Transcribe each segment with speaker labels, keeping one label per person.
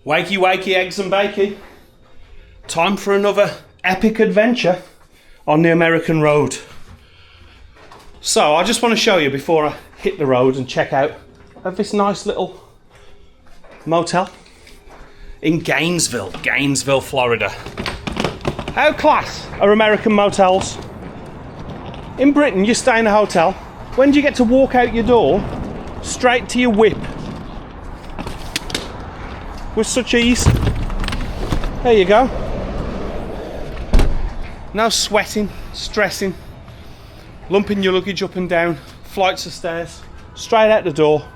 Speaker 1: Wakey wakey eggs and bakey. Time for another epic adventure on the American road. So I just want to show you before I hit the road and check out of this nice little motel in Gainesville, Florida. How class are American motels? In Britain you stay in a hotel. When do you get to walk out your door straight to your whip? With such ease. There you go. No sweating, stressing, lumping your luggage up and down flights of stairs, straight out the door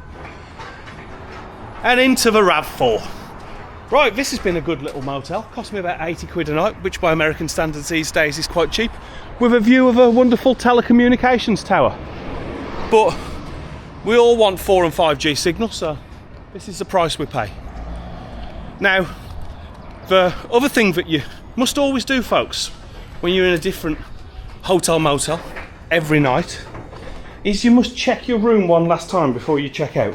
Speaker 1: and into the RAV4. Right, this has been a good little motel. Cost me about 80 quid a night, which by American standards these days is quite cheap, with a view of a wonderful telecommunications tower. But we all want 4 and 5G signal, so this is the price we pay. Now, the other thing that you must always do, folks, when you're in a different hotel motel every night, is you must check your room one last time before you check out.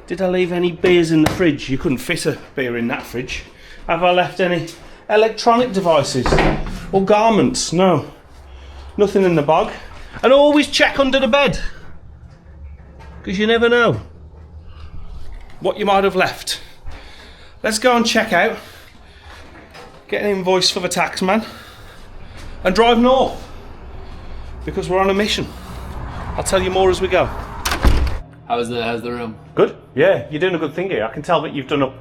Speaker 1: Did I leave any beers in the fridge? You couldn't fit a beer in that fridge. Have I left any electronic devices or garments? No, nothing in the bag. And always check under the bed, because you never know what you might have left. Let's go and check out, get an invoice for the tax man, and drive north, because we're on a mission. I'll tell you more as we go.
Speaker 2: How's the room?
Speaker 1: Good. Yeah, you're doing a good thing here. I can tell that you've done up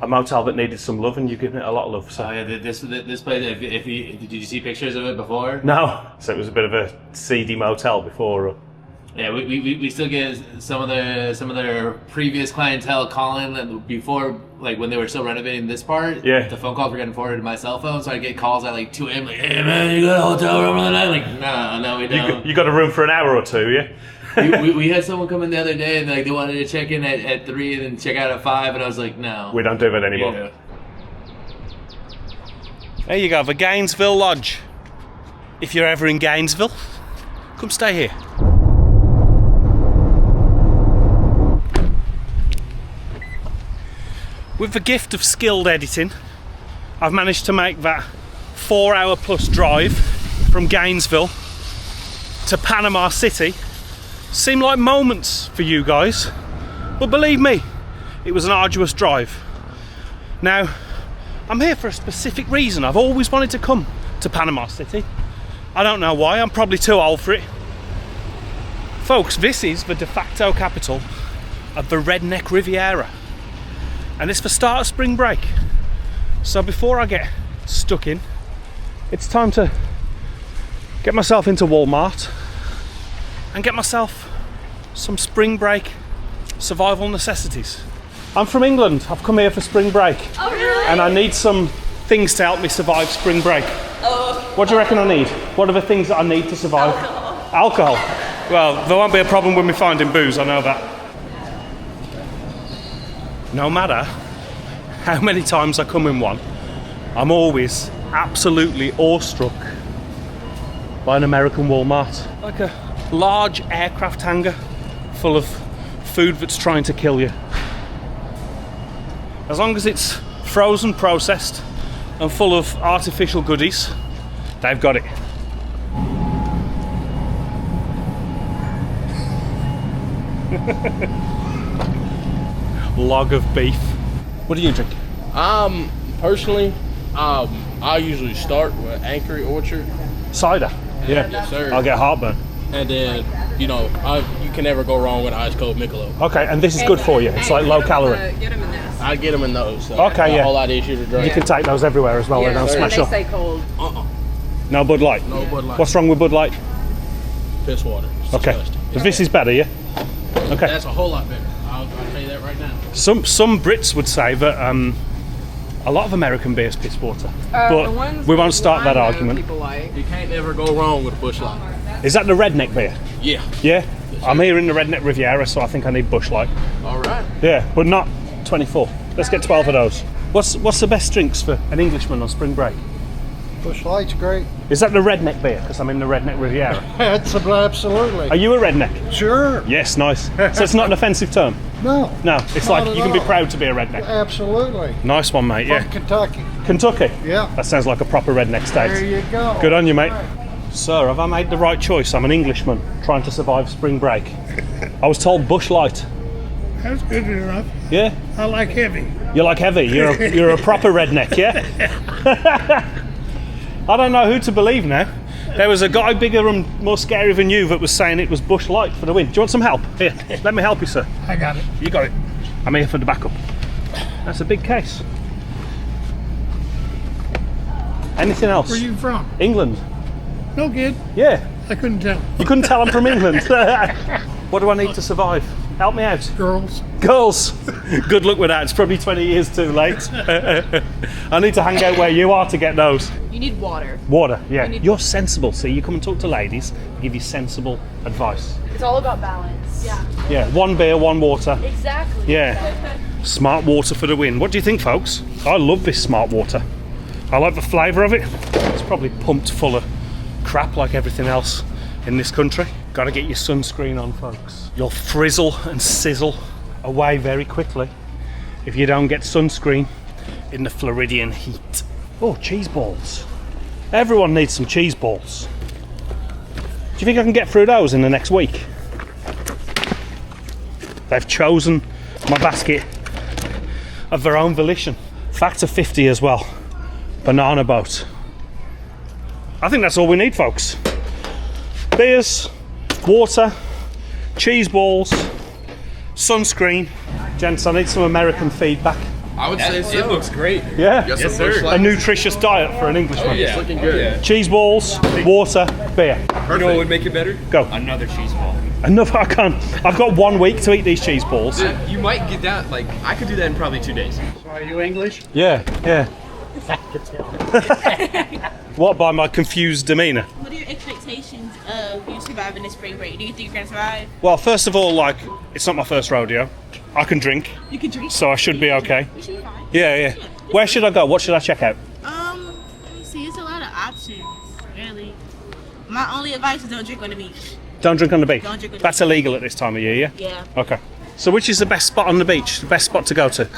Speaker 1: a motel that needed some love, and you've given it a lot of love. So.
Speaker 2: Oh yeah, this place. Did you see pictures of it before?
Speaker 1: No. So it was a bit of a seedy motel before.
Speaker 2: Yeah, we still get some of their previous clientele calling before, like when they were still renovating this part.
Speaker 1: Yeah.
Speaker 2: The phone calls were getting forwarded to my cell phone, so I get calls at like 2 a.m. like, "Hey man, you got a hotel room for the night?" Like, no, we don't.
Speaker 1: You got a room for an hour or two, yeah?
Speaker 2: we had someone come in the other day and like they wanted to check in at 3 and then check out at 5, and I was like, no.
Speaker 1: We don't do that anymore.
Speaker 2: Yeah.
Speaker 1: There you go, the Gainesville Lodge. If you're ever in Gainesville, come stay here. With the gift of skilled editing, I've managed to make that 4-hour plus drive from Gainesville to Panama City seem like moments for you guys, but believe me, it was an arduous drive. Now, I'm here for a specific reason. I've always wanted to come to Panama City. I don't know why, I'm probably too old for it. Folks, this is the de facto capital of the Redneck Riviera, and it's the start of spring break. So before I get stuck in, it's time to get myself into Walmart and get myself some spring break survival necessities. I'm from England. I've come here for spring break.
Speaker 3: Oh, really?
Speaker 1: And I need some things to help me survive spring break.
Speaker 3: Oh.
Speaker 1: What do you reckon I need? What are the things that I need to survive? Alcohol. Well, there won't be a problem with me finding booze, I know that. No matter how many times I come in one, I'm always absolutely awestruck by an American Walmart. Like a large aircraft hangar full of food that's trying to kill you. As long as it's frozen, processed, and full of artificial goodies, they've got it. Log of beef. What do you drink?
Speaker 4: Personally, I usually start with Anchor Orchard.
Speaker 1: Cider. Yeah.
Speaker 4: Yes, sir.
Speaker 1: I'll get heartburn.
Speaker 4: And then, you can never go wrong with ice cold Michelob.
Speaker 1: Okay, and this is good for you. It's like low calorie.
Speaker 3: Get them in this.
Speaker 4: I get them in those. So
Speaker 1: Okay, yeah.
Speaker 4: A whole lot easier to drink.
Speaker 1: You can take those everywhere as well. They don't smash
Speaker 3: they
Speaker 1: up.
Speaker 3: stay cold.
Speaker 1: No Bud Light.
Speaker 4: No Bud Light.
Speaker 1: What's wrong with Bud Light?
Speaker 4: Piss water. It's
Speaker 1: Okay.
Speaker 4: disgusting.
Speaker 1: But this is better, yeah? Okay.
Speaker 4: That's a whole lot better. I'll tell you that right now.
Speaker 1: Some Brits would say that a lot of American beer's piss water. But we won't start that argument.
Speaker 3: People like.
Speaker 4: You can't ever go wrong with a Busch Light.
Speaker 1: Is that the Redneck beer?
Speaker 4: Yeah.
Speaker 1: Yeah? I'm here in the Redneck Riviera, so I think I need Busch Light.
Speaker 4: All right.
Speaker 1: Yeah, but not 24. Let's get 12 of those. What's the best drinks for an Englishman on spring break?
Speaker 3: Bush Light's great.
Speaker 1: Is that the Redneck beer? Because I'm in the Redneck Riviera.
Speaker 3: Absolutely.
Speaker 1: Are you a redneck?
Speaker 3: Sure.
Speaker 1: Yes, nice. So it's not an offensive term?
Speaker 3: No.
Speaker 1: No, it's
Speaker 3: Not
Speaker 1: like
Speaker 3: at
Speaker 1: you can be
Speaker 3: all.
Speaker 1: proud to be a redneck.
Speaker 3: Absolutely.
Speaker 1: Nice one, mate,
Speaker 3: From
Speaker 1: yeah.
Speaker 3: Kentucky.
Speaker 1: Kentucky?
Speaker 3: Yeah.
Speaker 1: That sounds like a proper redneck state.
Speaker 3: There you go.
Speaker 1: Good on you, mate. Sir, have I made the right choice? I'm an Englishman trying to survive spring break. I was told Bush Light.
Speaker 5: That's good enough.
Speaker 1: Yeah?
Speaker 5: I like heavy.
Speaker 1: You like heavy? You're a proper redneck, yeah? I don't know who to believe now. There was a guy bigger and more scary than you that was saying it was Bush Light for the win. Do you want some help? Here, let me help you, sir.
Speaker 5: I got it.
Speaker 1: You got it. I'm here for the backup. That's a big case. Anything else?
Speaker 5: Where are you from?
Speaker 1: England.
Speaker 5: No kid.
Speaker 1: Yeah.
Speaker 5: I couldn't tell.
Speaker 1: You couldn't tell I'm from England. What do I need to survive? Help me out.
Speaker 5: Girls.
Speaker 1: Girls. Good luck with that. It's probably 20 years too late. I need to hang out where you are to get those.
Speaker 6: You need water.
Speaker 1: Water, yeah.
Speaker 6: need-
Speaker 1: You're sensible. See, you come and talk to ladies, give you sensible advice.
Speaker 6: It's all about balance. Yeah.
Speaker 1: Yeah, one beer, one water.
Speaker 6: Exactly.
Speaker 1: Yeah. Smart water for the win. What do you think, folks? I love this smart water. I like the flavour of it. It's probably pumped full of crap like everything else in this country. Got to get your sunscreen on, folks. You'll frizzle and sizzle away very quickly if you don't get sunscreen in the Floridian heat. Oh, cheese balls. Everyone needs some cheese balls. Do you think I can get through those in the next week? They've chosen my basket of their own volition. Factor 50 as well. Banana boat. I think that's all we need, folks. Beers, water, cheese balls, sunscreen. Gents, I need some American feedback.
Speaker 4: I would say so. It looks great.
Speaker 1: Yeah?
Speaker 4: Yes, sir.
Speaker 1: A nutritious diet for an Englishman.
Speaker 4: It's looking good.
Speaker 1: Cheese balls, water, beer.
Speaker 4: You know what would make it better?
Speaker 1: Go.
Speaker 7: Another cheese ball.
Speaker 1: Enough, I can't. I've got 1 week to eat these cheese balls.
Speaker 4: Dude, you might get that, like, I could do that in probably 2 days.
Speaker 5: So are you English?
Speaker 1: Yeah, yeah. What, by my confused demeanour?
Speaker 8: What are your expectations of you surviving this spring break? Do you think you're gonna survive?
Speaker 1: Well, first of all, like, it's not my first rodeo. I can drink,
Speaker 8: You can drink.
Speaker 1: so I should be okay.
Speaker 8: You should be fine.
Speaker 1: Yeah, yeah. Where should I go? What should I check out?
Speaker 8: Let me see. It's a lot of options, really. My only advice is don't drink on the beach.
Speaker 1: Don't drink on the beach.
Speaker 8: Don't drink on the
Speaker 1: That's illegal at this time of year, yeah?
Speaker 8: Yeah.
Speaker 1: Okay. So which is the best spot on the beach? The best spot to go to?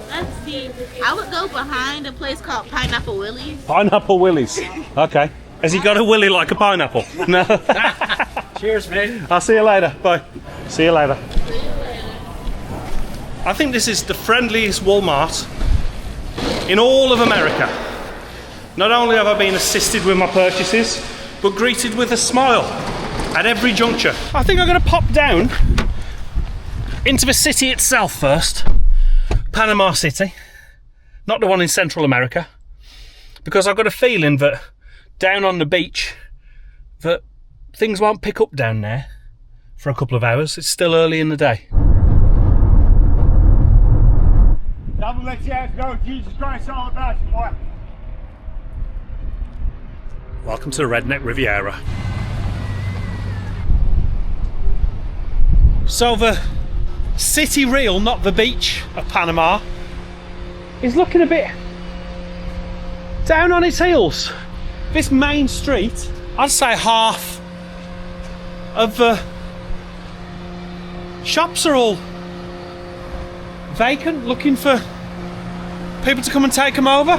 Speaker 8: Let's see. I would go behind a place called Pineapple Willie's.
Speaker 1: Pineapple Willie's. Okay. Has he got a willy like a pineapple? No.
Speaker 7: Cheers, man.
Speaker 1: I'll see you later. Bye. See you later. I think this is the friendliest Walmart in all of America. Not only have I been assisted with my purchases, but greeted with a smile at every juncture. I think I'm going to pop down into the city itself first. Panama City. Not the one in Central America. Because I've got a feeling that down on the beach, that things won't pick up down there for a couple of hours. It's still early in the day.
Speaker 5: Double let you have to know Jesus Christ all about you, boy.
Speaker 1: Welcome to the Redneck Riviera. So the city reel, not the beach of Panama, is looking a bit down on its heels. This main street, I'd say half of the shops are all vacant, looking for people to come and take them over.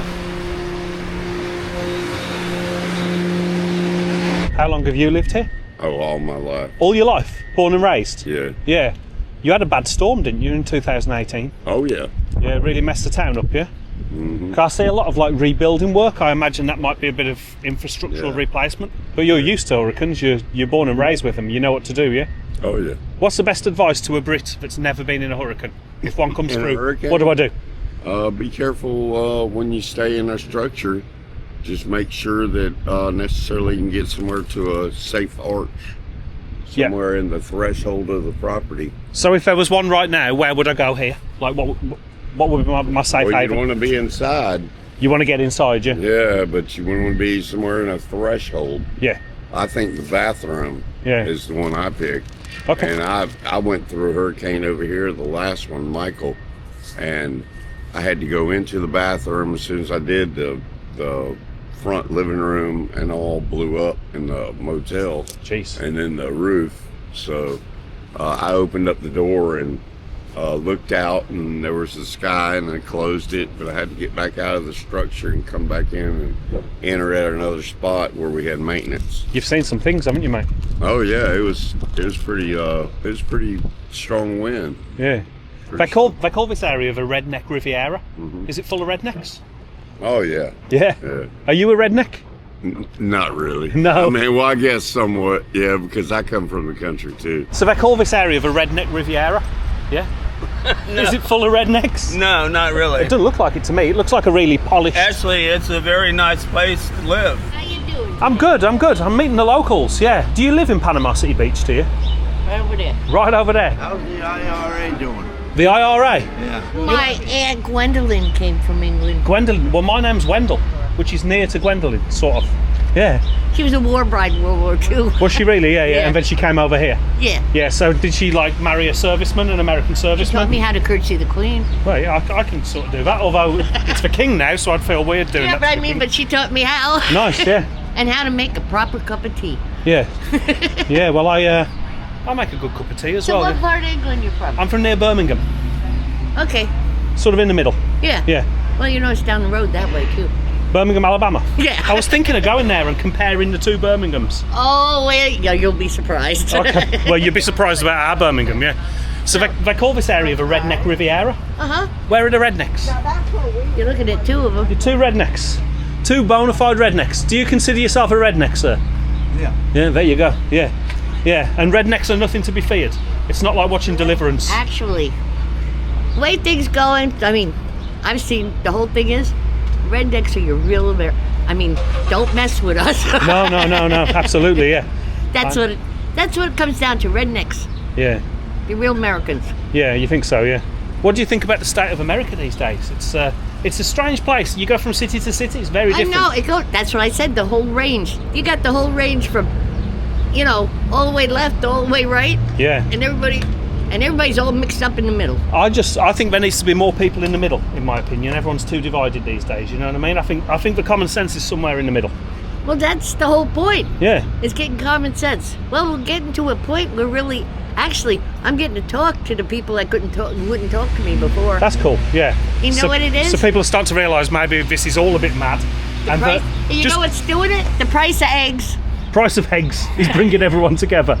Speaker 1: How long have you lived here?
Speaker 9: Oh, all my life.
Speaker 1: All your life? Born and raised?
Speaker 9: Yeah.
Speaker 1: Yeah. You had a bad storm, didn't you, in 2018?
Speaker 9: Oh, yeah.
Speaker 1: Yeah, it really messed the town up, yeah?
Speaker 9: Mm-hmm.
Speaker 1: Can I see a lot of like rebuilding work? I imagine that might be a bit of infrastructural replacement. But you're used to hurricanes, you're born and raised with them, you know what to do, yeah?
Speaker 9: Oh, yeah.
Speaker 1: What's the best advice to a Brit that's never been in a hurricane? If one comes
Speaker 9: In a
Speaker 1: through,
Speaker 9: hurricane?
Speaker 1: what do I do?
Speaker 9: Be careful when you stay in a structure. Just make sure that necessarily you can get somewhere to a safe arch.
Speaker 1: Yeah.
Speaker 9: Somewhere in the threshold of the property.
Speaker 1: So if there was one right now, where would I go here? Like what would be my safe
Speaker 9: Well,
Speaker 1: haven?
Speaker 9: you want to be inside.
Speaker 1: You want to get inside, yeah?
Speaker 9: Yeah, but you want to be somewhere in a threshold.
Speaker 1: Yeah.
Speaker 9: I think the bathroom is the one I picked.
Speaker 1: Okay.
Speaker 9: And I went through a hurricane over here, the last one, Michael, and I had to go into the bathroom as soon as I did. The front living room and all blew up in the motel.
Speaker 1: Jeez.
Speaker 9: And then the roof. So I opened up the door and looked out, and there was the sky, and I closed it, but I had to get back out of the structure and come back in and enter at another spot where we had maintenance.
Speaker 1: You've seen some things, haven't you, mate?
Speaker 9: Oh yeah, it was pretty strong wind.
Speaker 1: Yeah. They call this area the Redneck Riviera. Is it full of rednecks?
Speaker 9: Oh yeah.
Speaker 1: Yeah. Are you a redneck?
Speaker 9: Not really.
Speaker 1: No.
Speaker 9: I mean, well, I guess somewhat, yeah, because I come from the country too.
Speaker 1: So they call this area the Redneck Riviera? Yeah.
Speaker 7: No.
Speaker 1: Is it full of rednecks?
Speaker 7: No, not really.
Speaker 1: It doesn't look like it to me. It looks like a really polished...
Speaker 7: Actually, it's a very nice place to live.
Speaker 8: How you doing?
Speaker 1: I'm good. I'm meeting the locals, yeah. Do you live in Panama City Beach, do you?
Speaker 8: Right over there.
Speaker 1: Right over there.
Speaker 5: How's the IRA doing?
Speaker 1: The IRA?
Speaker 5: Yeah.
Speaker 8: My Aunt Gwendolyn came from England.
Speaker 1: Gwendolyn. Well, my name's Wendell, which is near to Gwendolyn, sort of. Yeah.
Speaker 8: She was a war bride in World War II.
Speaker 1: Was she really? Yeah.
Speaker 8: Yeah.
Speaker 1: And then she came over here.
Speaker 8: Yeah.
Speaker 1: Yeah, so did she like marry a serviceman, an American
Speaker 8: She taught
Speaker 1: serviceman?
Speaker 8: me how to curtsy the Queen.
Speaker 1: Well, yeah, I can sort of do that, although it's the king now, so I'd feel weird doing
Speaker 8: Yeah,
Speaker 1: that.
Speaker 8: but
Speaker 1: to
Speaker 8: I
Speaker 1: the
Speaker 8: mean,
Speaker 1: king.
Speaker 8: but she taught me how.
Speaker 1: Nice, yeah.
Speaker 8: And how to make a proper cup of tea.
Speaker 1: Yeah. Yeah, well, I make a good cup of tea as
Speaker 8: So
Speaker 1: well.
Speaker 8: what part of England you from?
Speaker 1: I'm from near Birmingham,
Speaker 8: Okay.
Speaker 1: sort of in the middle.
Speaker 8: Yeah.
Speaker 1: Yeah.
Speaker 8: Well, you know it's down the road that way too.
Speaker 1: Birmingham, Alabama.
Speaker 8: Yeah.
Speaker 1: I was thinking of going there and comparing the two Birminghams.
Speaker 8: Oh, well, yeah, you'll be surprised.
Speaker 1: Okay. Well, you'd be surprised about our Birmingham, yeah. So they call this area the Redneck Riviera.
Speaker 8: Uh-huh.
Speaker 1: Where are the rednecks?
Speaker 8: You're looking at two of them.
Speaker 1: You're two rednecks. Two bona fide rednecks. Do you consider yourself a redneck, sir?
Speaker 5: Yeah.
Speaker 1: Yeah, there you go. Yeah. Yeah, and rednecks are nothing to be feared. It's not like watching Deliverance.
Speaker 8: Actually, the way things going, I mean, I've seen, the whole thing is, rednecks are your real I mean, don't mess with us.
Speaker 1: No, absolutely, yeah.
Speaker 8: That's what it comes down to, rednecks.
Speaker 1: Yeah.
Speaker 8: You're real Americans.
Speaker 1: Yeah, you think so, yeah. What do you think about the state of America these days? It's a strange place. You go from city to city, it's very different.
Speaker 8: I know, that's what I said, the whole range. You got the whole range from, all the way left, all the way right.
Speaker 1: Yeah.
Speaker 8: And everybody's all mixed up in the middle.
Speaker 1: I think there needs to be more people in the middle, in my opinion. Everyone's too divided these days, you know what I mean? I think the common sense is somewhere in the middle.
Speaker 8: Well, that's the whole point.
Speaker 1: Yeah.
Speaker 8: It's getting common sense. Well, we're getting to a point where really, actually, I'm getting to talk to the people that wouldn't talk to me before.
Speaker 1: That's cool, yeah.
Speaker 8: You know what it is?
Speaker 1: So people are starting to realise maybe this is all a bit mad.
Speaker 8: You know what's doing it? The price of eggs.
Speaker 1: Price of eggs is bringing everyone together.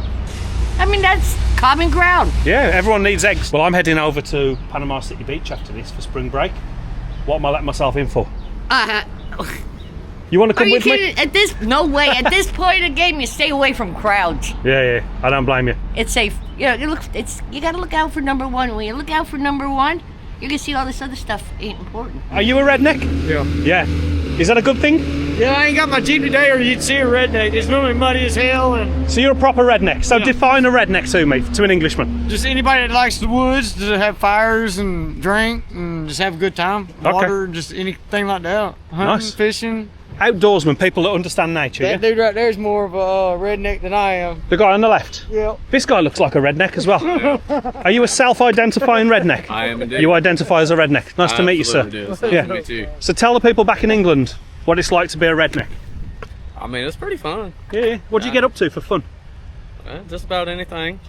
Speaker 8: I mean, that's common ground.
Speaker 1: Yeah, everyone needs eggs. Well, I'm heading over to Panama City Beach after this for spring break. What am I letting myself in for? You want to come with me?
Speaker 8: No way. At this point in the game, you stay away from crowds.
Speaker 1: Yeah, I don't blame you.
Speaker 8: It's safe. You got to look out for number one. When you look out for number one, you can see all this other stuff ain't important.
Speaker 1: Are you a redneck?
Speaker 5: Yeah.
Speaker 1: Yeah. Is that a good thing?
Speaker 5: Yeah, I ain't got my Jeep today, or you'd see a redneck. It's normally muddy as hell, and
Speaker 1: So you're a proper redneck. So
Speaker 5: Yeah.
Speaker 1: define a redneck to me, to an Englishman.
Speaker 5: just anybody that likes the woods, to have fires and drink and just have a good time.
Speaker 1: Okay.
Speaker 5: Water, just anything like that. Hunting,
Speaker 1: Nice.
Speaker 5: fishing.
Speaker 1: Outdoorsmen, people that understand nature,
Speaker 5: That
Speaker 1: yeah?
Speaker 5: dude right there is more of a redneck than I am.
Speaker 1: The guy on the left.
Speaker 5: Yeah.
Speaker 1: This guy looks like a redneck as well. Are you a self-identifying redneck?
Speaker 4: I am indeed.
Speaker 1: You identify as a redneck. Nice to meet you, sir.
Speaker 4: Absolutely do. It's nice
Speaker 1: Yeah.
Speaker 4: to meet you.
Speaker 1: So tell the people back in England what it's like to be a redneck.
Speaker 4: I mean, it's pretty fun.
Speaker 1: Yeah. What do you get up to for fun?
Speaker 4: Just about anything.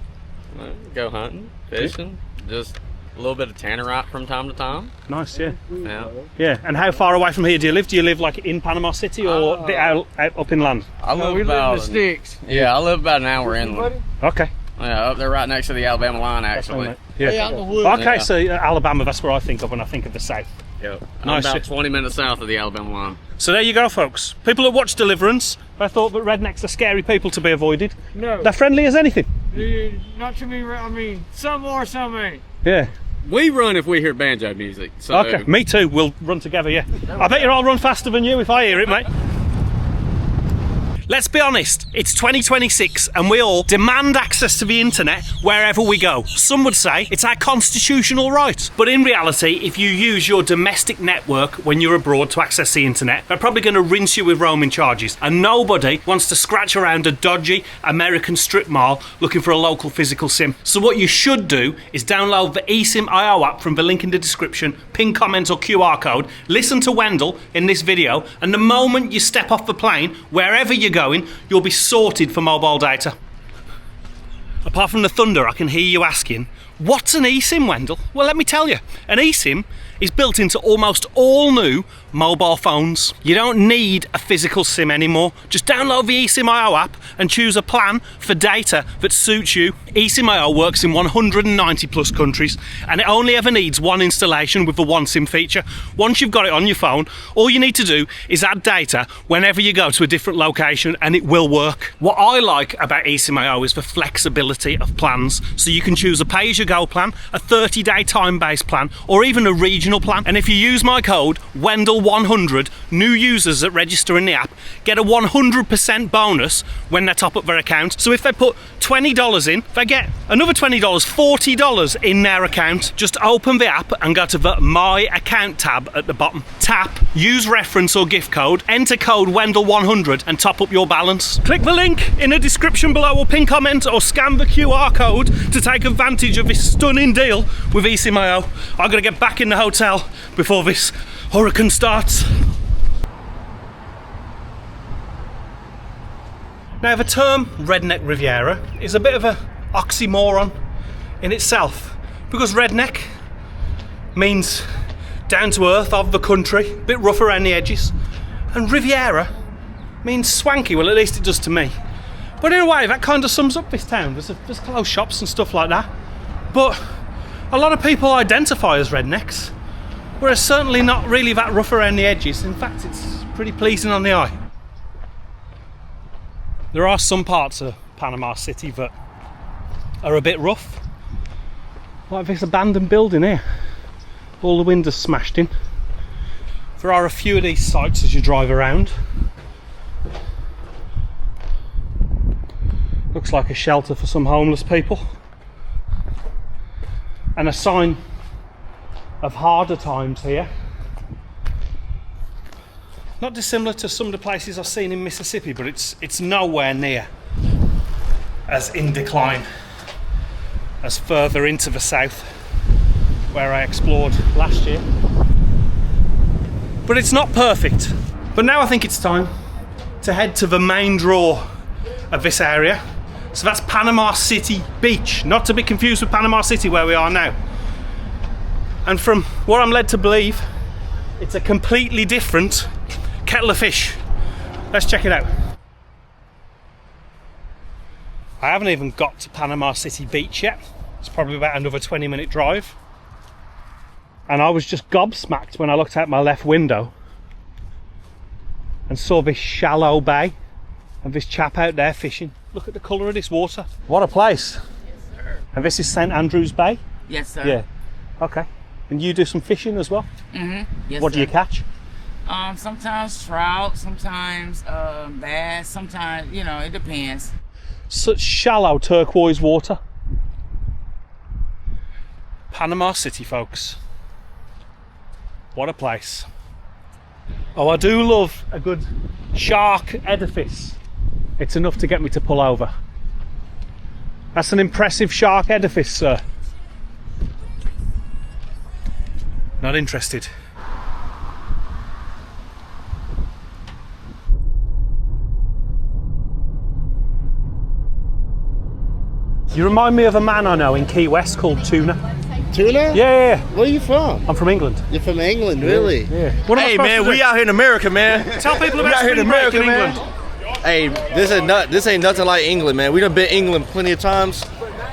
Speaker 4: Go hunting, fishing, just a little bit of tannerite from time to time.
Speaker 1: Nice, yeah.
Speaker 4: Yeah.
Speaker 1: Yeah. And how far away from here do you live? Do you live like in Panama City or out up inland?
Speaker 4: I live
Speaker 5: We live in
Speaker 4: about
Speaker 5: the sticks.
Speaker 4: Yeah, I live about an hour inland.
Speaker 1: Okay.
Speaker 4: Yeah, up there right next to the Alabama line, actually.
Speaker 1: Yeah.
Speaker 5: out in the woods.
Speaker 1: Okay,
Speaker 4: Yeah.
Speaker 1: so Alabama, that's where I think of when I think of the South.
Speaker 4: Yep.
Speaker 1: Nice.
Speaker 4: I'm about 20 minutes south of the Alabama line.
Speaker 1: So there you go, folks. People that watch Deliverance, I thought that rednecks are scary people to be avoided.
Speaker 5: No.
Speaker 1: They're friendly as anything.
Speaker 5: Not too many. I mean, some are, some ain't.
Speaker 1: Yeah.
Speaker 4: We run if we hear banjo music. So
Speaker 1: Okay, me too. We'll run together, yeah. I bet you I'll run faster than you if I hear it, mate. Let's be honest, it's 2026 and we all demand access to the internet wherever we go. Some would say it's our constitutional right. But in reality, if you use your domestic network when you're abroad to access the internet, they're probably going to rinse you with roaming charges. And nobody wants to scratch around a dodgy American strip mall looking for a local physical SIM. So what you should do is download the eSIM.io app from the link in the description, pin comment or QR code, listen to Wendell in this video, and the moment you step off the plane, wherever you're going, you'll be sorted for mobile data. Apart from the thunder, I can hear you asking, what's an eSIM, Wendell? Well, let me tell you, an eSIM is built into almost all new mobile phones. You don't need a physical SIM anymore. Just download the eSIM.io app and choose a plan for data that suits you. eSIM.io works in 190 plus countries and it only ever needs one installation with the one SIM feature. Once you've got it on your phone, all you need to do is add data whenever you go to a different location and it will work. What I like about eSIM.io is the flexibility of plans. So you can choose a pay-as-you-go plan, a 30-day time-based plan, or even a regional plan. And if you use my code Wendell100, new users that register in the app get a 100% bonus when they top up their account. So if they put $20 in, they get another $20, $40 in their account. Just open the app and go to the My Account tab at the bottom. Tap, use reference or gift code, enter code Wendell100 and top up your balance. Click the link in the description below or pin comment or scan the QR code to take advantage of this stunning deal with eSIM.io. I've got to get back in the hotel before this hurricane starts. Now the term Redneck Riviera is a bit of an oxymoron in itself because redneck means down to earth, of the country, a bit rough around the edges, and Riviera means swanky, well at least it does to me. But in a way that kind of sums up this town. There's close shops and stuff like that, but a lot of people identify as rednecks, whereas certainly not really that rough around the edges. In fact, it's pretty pleasing on the eye. There are some parts of Panama City that are a bit rough, like this abandoned building here, all the windows smashed in. There are a few of these sites as you drive around. Looks like a shelter for some homeless people, and a sign of harder times here. Not dissimilar to some of the places I've seen in Mississippi, but it's nowhere near as in decline as further into the south where I explored last year. But it's not perfect. But now I think it's time to head to the main draw of this area. So that's Panama City Beach, not to be confused with Panama City where we are now. And from what I'm led to believe, it's a completely different kettle of fish. Let's check it out. I haven't even got to Panama City Beach yet. It's probably about another 20-minute drive. And I was just gobsmacked when I looked out my left window and saw this shallow bay and this chap out there fishing. Look at the colour of this water. What a place.
Speaker 10: Yes, sir.
Speaker 1: And this is St Andrews Bay?
Speaker 10: Yes, sir.
Speaker 1: Yeah. Okay. And you do some fishing as well?
Speaker 10: Mm-hmm. Yes,
Speaker 1: what do you catch?
Speaker 10: Sometimes trout, sometimes bass, sometimes, you know, it depends.
Speaker 1: Such shallow turquoise water. Panama City, folks. What a place. Oh, I do love a good shark edifice. It's enough to get me to pull over. That's an impressive shark edifice, sir. Not interested. You remind me of a man I know in Key West called Tuna.
Speaker 3: Tuna?
Speaker 1: Yeah.
Speaker 3: Where are you from?
Speaker 1: I'm from England.
Speaker 3: You're from England, really?
Speaker 1: Yeah. What am I
Speaker 7: Hey
Speaker 1: supposed
Speaker 7: man,
Speaker 1: to do?
Speaker 7: we out here in America, man.
Speaker 1: Tell people
Speaker 7: We
Speaker 1: about
Speaker 7: out here in
Speaker 1: spring break
Speaker 7: America,
Speaker 1: in
Speaker 7: man.
Speaker 1: England.
Speaker 7: Hey, this ain't nothing like England, man. We done been England plenty of times.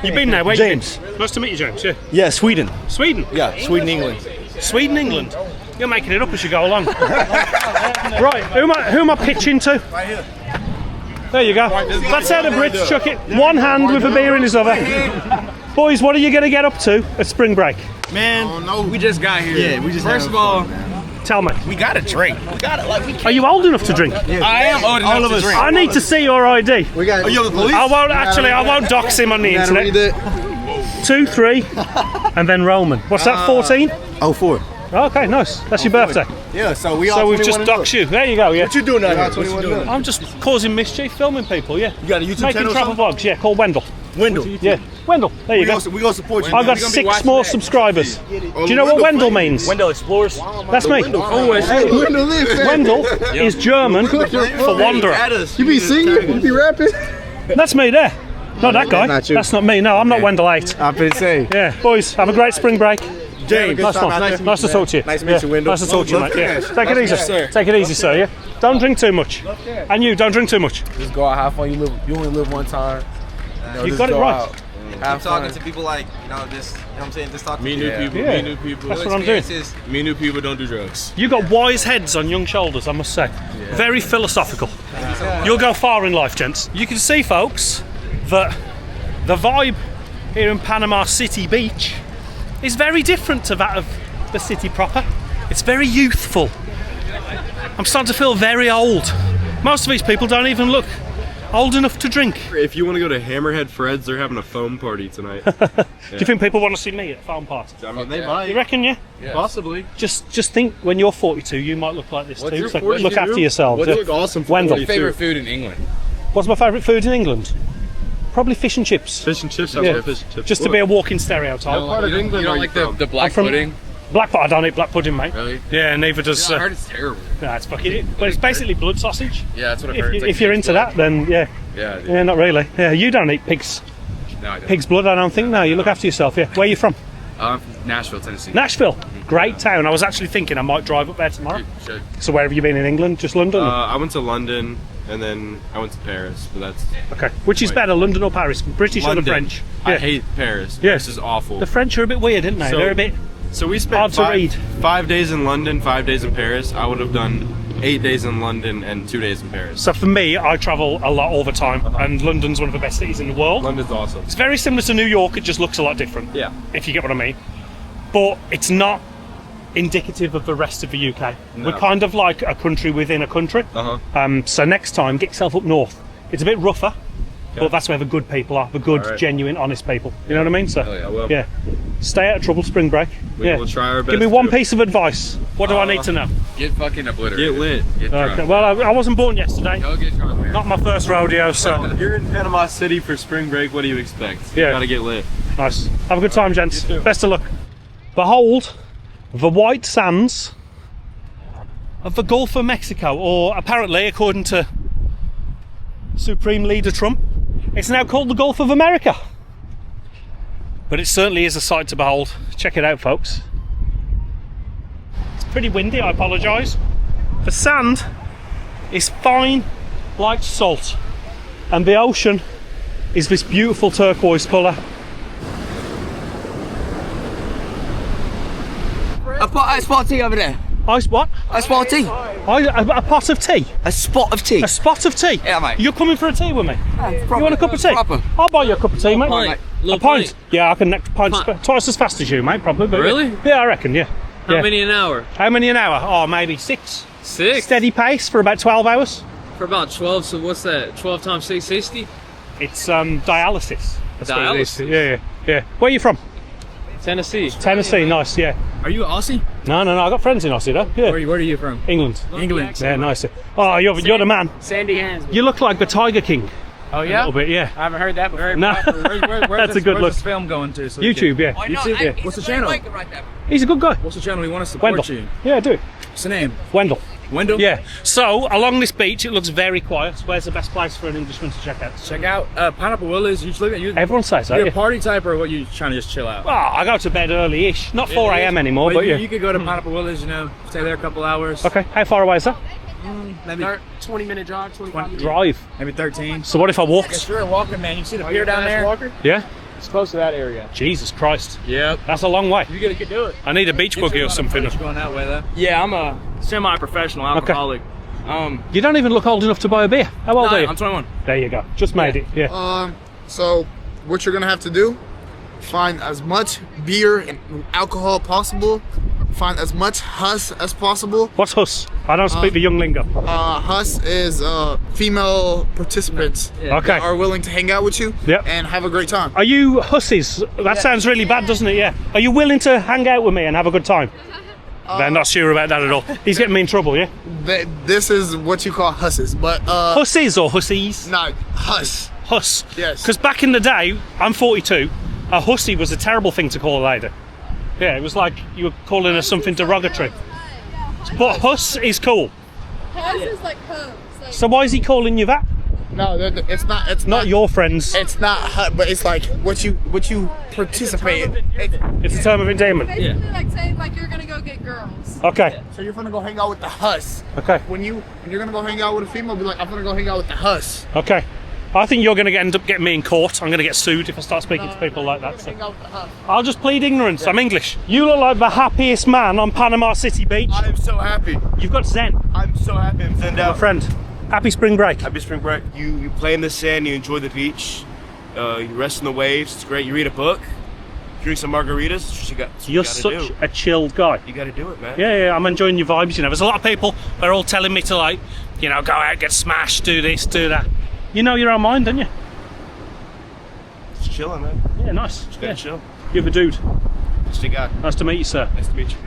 Speaker 1: You've been there, where
Speaker 7: James.
Speaker 1: you been? Nice to meet you, James. Yeah.
Speaker 7: Yeah, Sweden.
Speaker 1: Sweden?
Speaker 7: Yeah, Sweden, England.
Speaker 1: Sweden, England. You're making it up as you go along. Right, who am I pitching to?
Speaker 7: Right here.
Speaker 1: There you go. That's how the Brits chuck it. One hand with a beer in his other. Boys, what are you going to get up to at spring break?
Speaker 11: Man, we just got here.
Speaker 7: Yeah, we just
Speaker 11: First of all,
Speaker 1: Tell me.
Speaker 7: We got to drink. We got it. Like we
Speaker 1: Are you old enough to drink?
Speaker 7: I am old enough to drink.
Speaker 1: I need to see your ID.
Speaker 3: We got.
Speaker 7: Are you the police?
Speaker 1: I won't dox him on the internet. 2, 3, and then Roman. What's that, 14?
Speaker 3: 04.
Speaker 1: Okay, nice. That's your birthday.
Speaker 3: Yeah, so we all.
Speaker 1: So we've just doxed you. There you go, yeah.
Speaker 3: What you doing out here?
Speaker 1: I'm just causing mischief, filming people, yeah.
Speaker 3: You got a YouTube
Speaker 1: Making
Speaker 3: channel?
Speaker 1: travel vlogs, yeah, called Wendell.
Speaker 3: Wendell.
Speaker 1: Yeah, Wendell. There you go.
Speaker 3: We gonna support you.
Speaker 1: I've got 6 more subscribers. Do you know what Wendell means?
Speaker 7: Wendell Explorers.
Speaker 1: That's me.
Speaker 3: Hey, Wendell lives.
Speaker 1: Wendell is German for wanderer.
Speaker 3: You be singing? You be rapping?
Speaker 1: That's me there. Not that guy.
Speaker 3: Not you.
Speaker 1: That's not me. No, I'm not Wendell 8.
Speaker 3: I've been saying.
Speaker 1: Yeah, boys, have a great spring break.
Speaker 3: James,
Speaker 1: Nice one. Nice to talk to you.
Speaker 3: Nice to meet you, Wendell.
Speaker 1: Nice to talk to you, mate. Yeah. Take it easy.
Speaker 3: sir.
Speaker 1: Take it easy, sir. Yeah. Don't drink too much. And you, don't drink too much.
Speaker 11: Just go out, have fun. You only live one time.
Speaker 1: You got it right.
Speaker 11: Have
Speaker 7: Talking
Speaker 11: fun.
Speaker 7: to people like, you know, just, you know what I'm saying? Just talk to
Speaker 11: Meet new people.
Speaker 1: Yeah.
Speaker 11: Meet new people.
Speaker 1: That's what I'm doing.
Speaker 11: Meet new people. Don't do drugs.
Speaker 1: You got wise heads on young shoulders, I must say. Very philosophical. You'll go far in life, gents. You can see, folks, that the vibe here in Panama City Beach is very different to that of the city proper. It's very youthful. I'm starting to feel very old. Most of these people don't even look old enough to drink.
Speaker 11: If you want to go to Hammerhead Fred's, they're having a foam party tonight.
Speaker 1: Do you think people want to see me at a farm party?
Speaker 11: I mean, they might.
Speaker 1: You reckon, yeah?
Speaker 11: Possibly.
Speaker 1: Just think, when you're 42, you might look like this too.
Speaker 11: your
Speaker 1: So
Speaker 11: 42?
Speaker 1: look after yourselves.
Speaker 11: What's
Speaker 1: yeah.
Speaker 11: look awesome for
Speaker 1: Wendell.
Speaker 11: 42?
Speaker 4: Favorite food in England?
Speaker 1: What's my favourite food in England? Probably fish and chips.
Speaker 11: Fish and chips.
Speaker 1: Yeah. Just to be a walking stereotype.
Speaker 11: Part of England
Speaker 4: You
Speaker 11: are
Speaker 4: don't
Speaker 11: you
Speaker 4: like
Speaker 11: from?
Speaker 4: the black
Speaker 1: I'm from-
Speaker 4: pudding?
Speaker 1: Black I don't eat black pudding, mate.
Speaker 4: Really?
Speaker 1: Yeah, neither does.
Speaker 4: I heard it's terrible.
Speaker 1: Nah, it's fucking. But it's basically blood sausage.
Speaker 4: Yeah, that's what I've
Speaker 1: If,
Speaker 4: heard. It's like
Speaker 1: if you're
Speaker 4: pig's
Speaker 1: into
Speaker 4: blood.
Speaker 1: that, then yeah.
Speaker 4: Yeah, dude.
Speaker 1: Yeah, not really. Yeah, you don't eat pigs.
Speaker 4: No, I don't.
Speaker 1: Pig's blood, I don't think. No, you look after yourself. Yeah. Where are you from?
Speaker 4: I'm from Nashville, Tennessee.
Speaker 1: Nashville. Great town. I was actually thinking I might drive up there tomorrow.
Speaker 4: You should.
Speaker 1: So where have you been in England? Just London?
Speaker 11: I went to London and then I went to Paris, but that's.
Speaker 1: Okay. Which is better, London or Paris? British or
Speaker 11: London.
Speaker 1: the French?
Speaker 11: I hate Paris.
Speaker 1: Yeah.
Speaker 11: Paris is awful.
Speaker 1: The French are a bit weird, aren't they?
Speaker 11: So-
Speaker 1: They're a bit.
Speaker 11: So we
Speaker 1: Hard
Speaker 11: spent
Speaker 1: to read.
Speaker 11: 5 days in London, 5 days in Paris. I would have done 8 days in London and 2 days in Paris.
Speaker 1: So for me, I travel a lot all the time, and London's one of the best cities in the world.
Speaker 11: London's awesome.
Speaker 1: It's very similar to New York. It just looks a lot different.
Speaker 11: Yeah.
Speaker 1: If you get what I mean. But it's not indicative of the rest of the UK.
Speaker 11: No.
Speaker 1: We're kind of like a country within a country. So next time, get yourself up north. It's a bit rougher, but that's where the good people are. The good,
Speaker 11: Alright.
Speaker 1: genuine, honest people. You know what I mean? So
Speaker 11: Hell yeah, I will.
Speaker 1: yeah. Stay out of trouble spring break.
Speaker 11: We
Speaker 1: yeah.
Speaker 11: will try our best.
Speaker 1: Give me one
Speaker 11: to.
Speaker 1: piece of advice. What do I need to know?
Speaker 4: Get fucking obliterated.
Speaker 11: Get lit.
Speaker 4: Get drunk.
Speaker 1: Okay. Well, I wasn't born yesterday.
Speaker 4: Go get drunk, man.
Speaker 1: Not my first rodeo, so
Speaker 11: You're in Panama City for spring break. What do you expect?
Speaker 1: Yeah.
Speaker 11: You gotta get lit.
Speaker 1: nice. Have a good time, gents.
Speaker 11: You too.
Speaker 1: Best of luck. Behold the white sands of the Gulf of Mexico, or apparently, according to Supreme Leader Trump, it's now called the Gulf of America. But it certainly is a sight to behold. Check it out, folks. It's pretty windy, I apologise. The sand is fine like salt, and the ocean is this beautiful turquoise colour.
Speaker 12: A spot of tea over there.
Speaker 1: Ice what?
Speaker 12: A spot of tea.
Speaker 1: A pot of tea?
Speaker 12: A spot of tea.
Speaker 1: A spot of tea?
Speaker 12: Yeah, mate.
Speaker 1: You're coming for a tea with me?
Speaker 12: Proper.
Speaker 1: You want a cup of tea?
Speaker 12: Proper.
Speaker 1: I'll buy you a cup of tea, mate.
Speaker 12: Pint.
Speaker 1: A pint? Yeah, I can next pint twice as fast as you, mate, probably. But
Speaker 13: Really?
Speaker 1: Yeah, I reckon, yeah.
Speaker 13: How many an hour?
Speaker 1: How many an hour? Oh, maybe 6.
Speaker 13: 6?
Speaker 1: Steady pace for about 12 hours.
Speaker 13: For about 12, so what's that? 12 times 660?
Speaker 1: It's dialysis. That's what it is.
Speaker 13: Dialysis?
Speaker 1: Yeah. Where are you from?
Speaker 13: Tennessee.
Speaker 1: Tennessee, nice, yeah.
Speaker 13: Are you Aussie?
Speaker 1: No, I got friends in Aussie, though. Yeah.
Speaker 13: Where are you from?
Speaker 1: England.
Speaker 13: England.
Speaker 1: Yeah, nice. Oh, you're the man.
Speaker 13: Sandy hands.
Speaker 1: You look like the Tiger King.
Speaker 13: Oh,
Speaker 1: A
Speaker 13: yeah?
Speaker 1: little bit, yeah.
Speaker 13: I haven't heard that before.
Speaker 1: No. That's a good look.
Speaker 13: Where's this film going to? So
Speaker 1: YouTube, yeah.
Speaker 13: YouTube, yeah. What's the channel?
Speaker 1: He's a good guy.
Speaker 13: What's the channel? We want to support
Speaker 1: Wendell.
Speaker 13: you.
Speaker 1: Yeah, do it.
Speaker 13: What's the name?
Speaker 1: Wendell.
Speaker 13: Wendell?
Speaker 1: Yeah. So, along this beach, it looks very quiet. Where's the best place for an Englishman to check out?
Speaker 13: Check out Pineapple Willis.
Speaker 1: Everyone says that,
Speaker 13: You're
Speaker 1: yeah.
Speaker 13: a party type, or what, you trying to just chill out?
Speaker 1: Well, I go to bed early-ish. Not 4 a.m. anymore, but
Speaker 13: you,
Speaker 1: yeah.
Speaker 13: you could go to Pineapple Willis, stay there a couple hours.
Speaker 1: Okay, how far away is that?
Speaker 13: Maybe 20-minute drive, 25 minutes.
Speaker 1: Drive.
Speaker 13: Maybe 13.
Speaker 1: So what if I walked?
Speaker 13: Yes, you're a walker, man. You see the pier down there? Walker?
Speaker 1: Yeah?
Speaker 13: It's close to that area.
Speaker 1: Jesus Christ.
Speaker 13: Yep.
Speaker 1: That's a long way.
Speaker 13: You gotta do it.
Speaker 1: I need a beach buggy or something.
Speaker 13: Going that way, though. Yeah, I'm a semi-professional alcoholic.
Speaker 1: You don't even look old enough to buy a beer. How old are you?
Speaker 13: I'm 21.
Speaker 1: There you go. Just made it. Yeah.
Speaker 5: So what you're gonna have to do, find as much beer and alcohol possible
Speaker 3: find as much hus as possible.
Speaker 1: What's hus? I don't speak the young lingo.
Speaker 3: Hus is female participants that are willing to hang out with you and have a great time.
Speaker 1: Are you hussies? That sounds really bad, doesn't it? Yeah. Are you willing to hang out with me and have a good time? They're not sure about that at all. He's getting me in trouble, yeah?
Speaker 3: This is what you call husses, but
Speaker 1: hussies or hussies?
Speaker 3: No, hus.
Speaker 1: Hus.
Speaker 3: Yes.
Speaker 1: Because back in the day, I'm 42, a hussy was a terrible thing to call a lady. Yeah, it was like you were calling her something derogatory. But hus is cool.
Speaker 6: Hus is like hose. Like,
Speaker 1: So why is he calling you that?
Speaker 3: No, it's not. It's
Speaker 1: not your friends.
Speaker 3: It's not hut, but it's like what you participate in.
Speaker 1: It's a term of endearment.
Speaker 6: basically like saying like you're gonna go get girls.
Speaker 1: Okay.
Speaker 3: So you're gonna go hang out with the hus.
Speaker 1: Okay.
Speaker 3: When you're gonna go hang out with a female, be like, I'm gonna go hang out with the hus.
Speaker 1: Okay. I think you're going to end up getting me in court. I'm going to get sued if I start speaking to people like that. So. I'll just plead ignorance. I'm English. You look like the happiest man on Panama City Beach.
Speaker 3: I'm so happy.
Speaker 1: You've got zen.
Speaker 3: I'm so happy. I'm zen out.
Speaker 1: My friend, happy spring break.
Speaker 11: Happy spring break. You play in the sand, you enjoy the beach, you rest in the waves, it's great. You read a book, drink some margaritas.
Speaker 1: You're such a chilled guy.
Speaker 11: You got to do it, man.
Speaker 1: Yeah, I'm enjoying your vibes. You know, there's a lot of people that are all telling me to like, you know, go out, get smashed, do this, do that. You know your own mind, don't you?
Speaker 11: Just chilling, man.
Speaker 1: Yeah, nice.
Speaker 11: Just gotta chill.
Speaker 1: You're a dude.
Speaker 11: Just a guy.
Speaker 1: Nice to meet you, sir.
Speaker 11: Nice to meet you.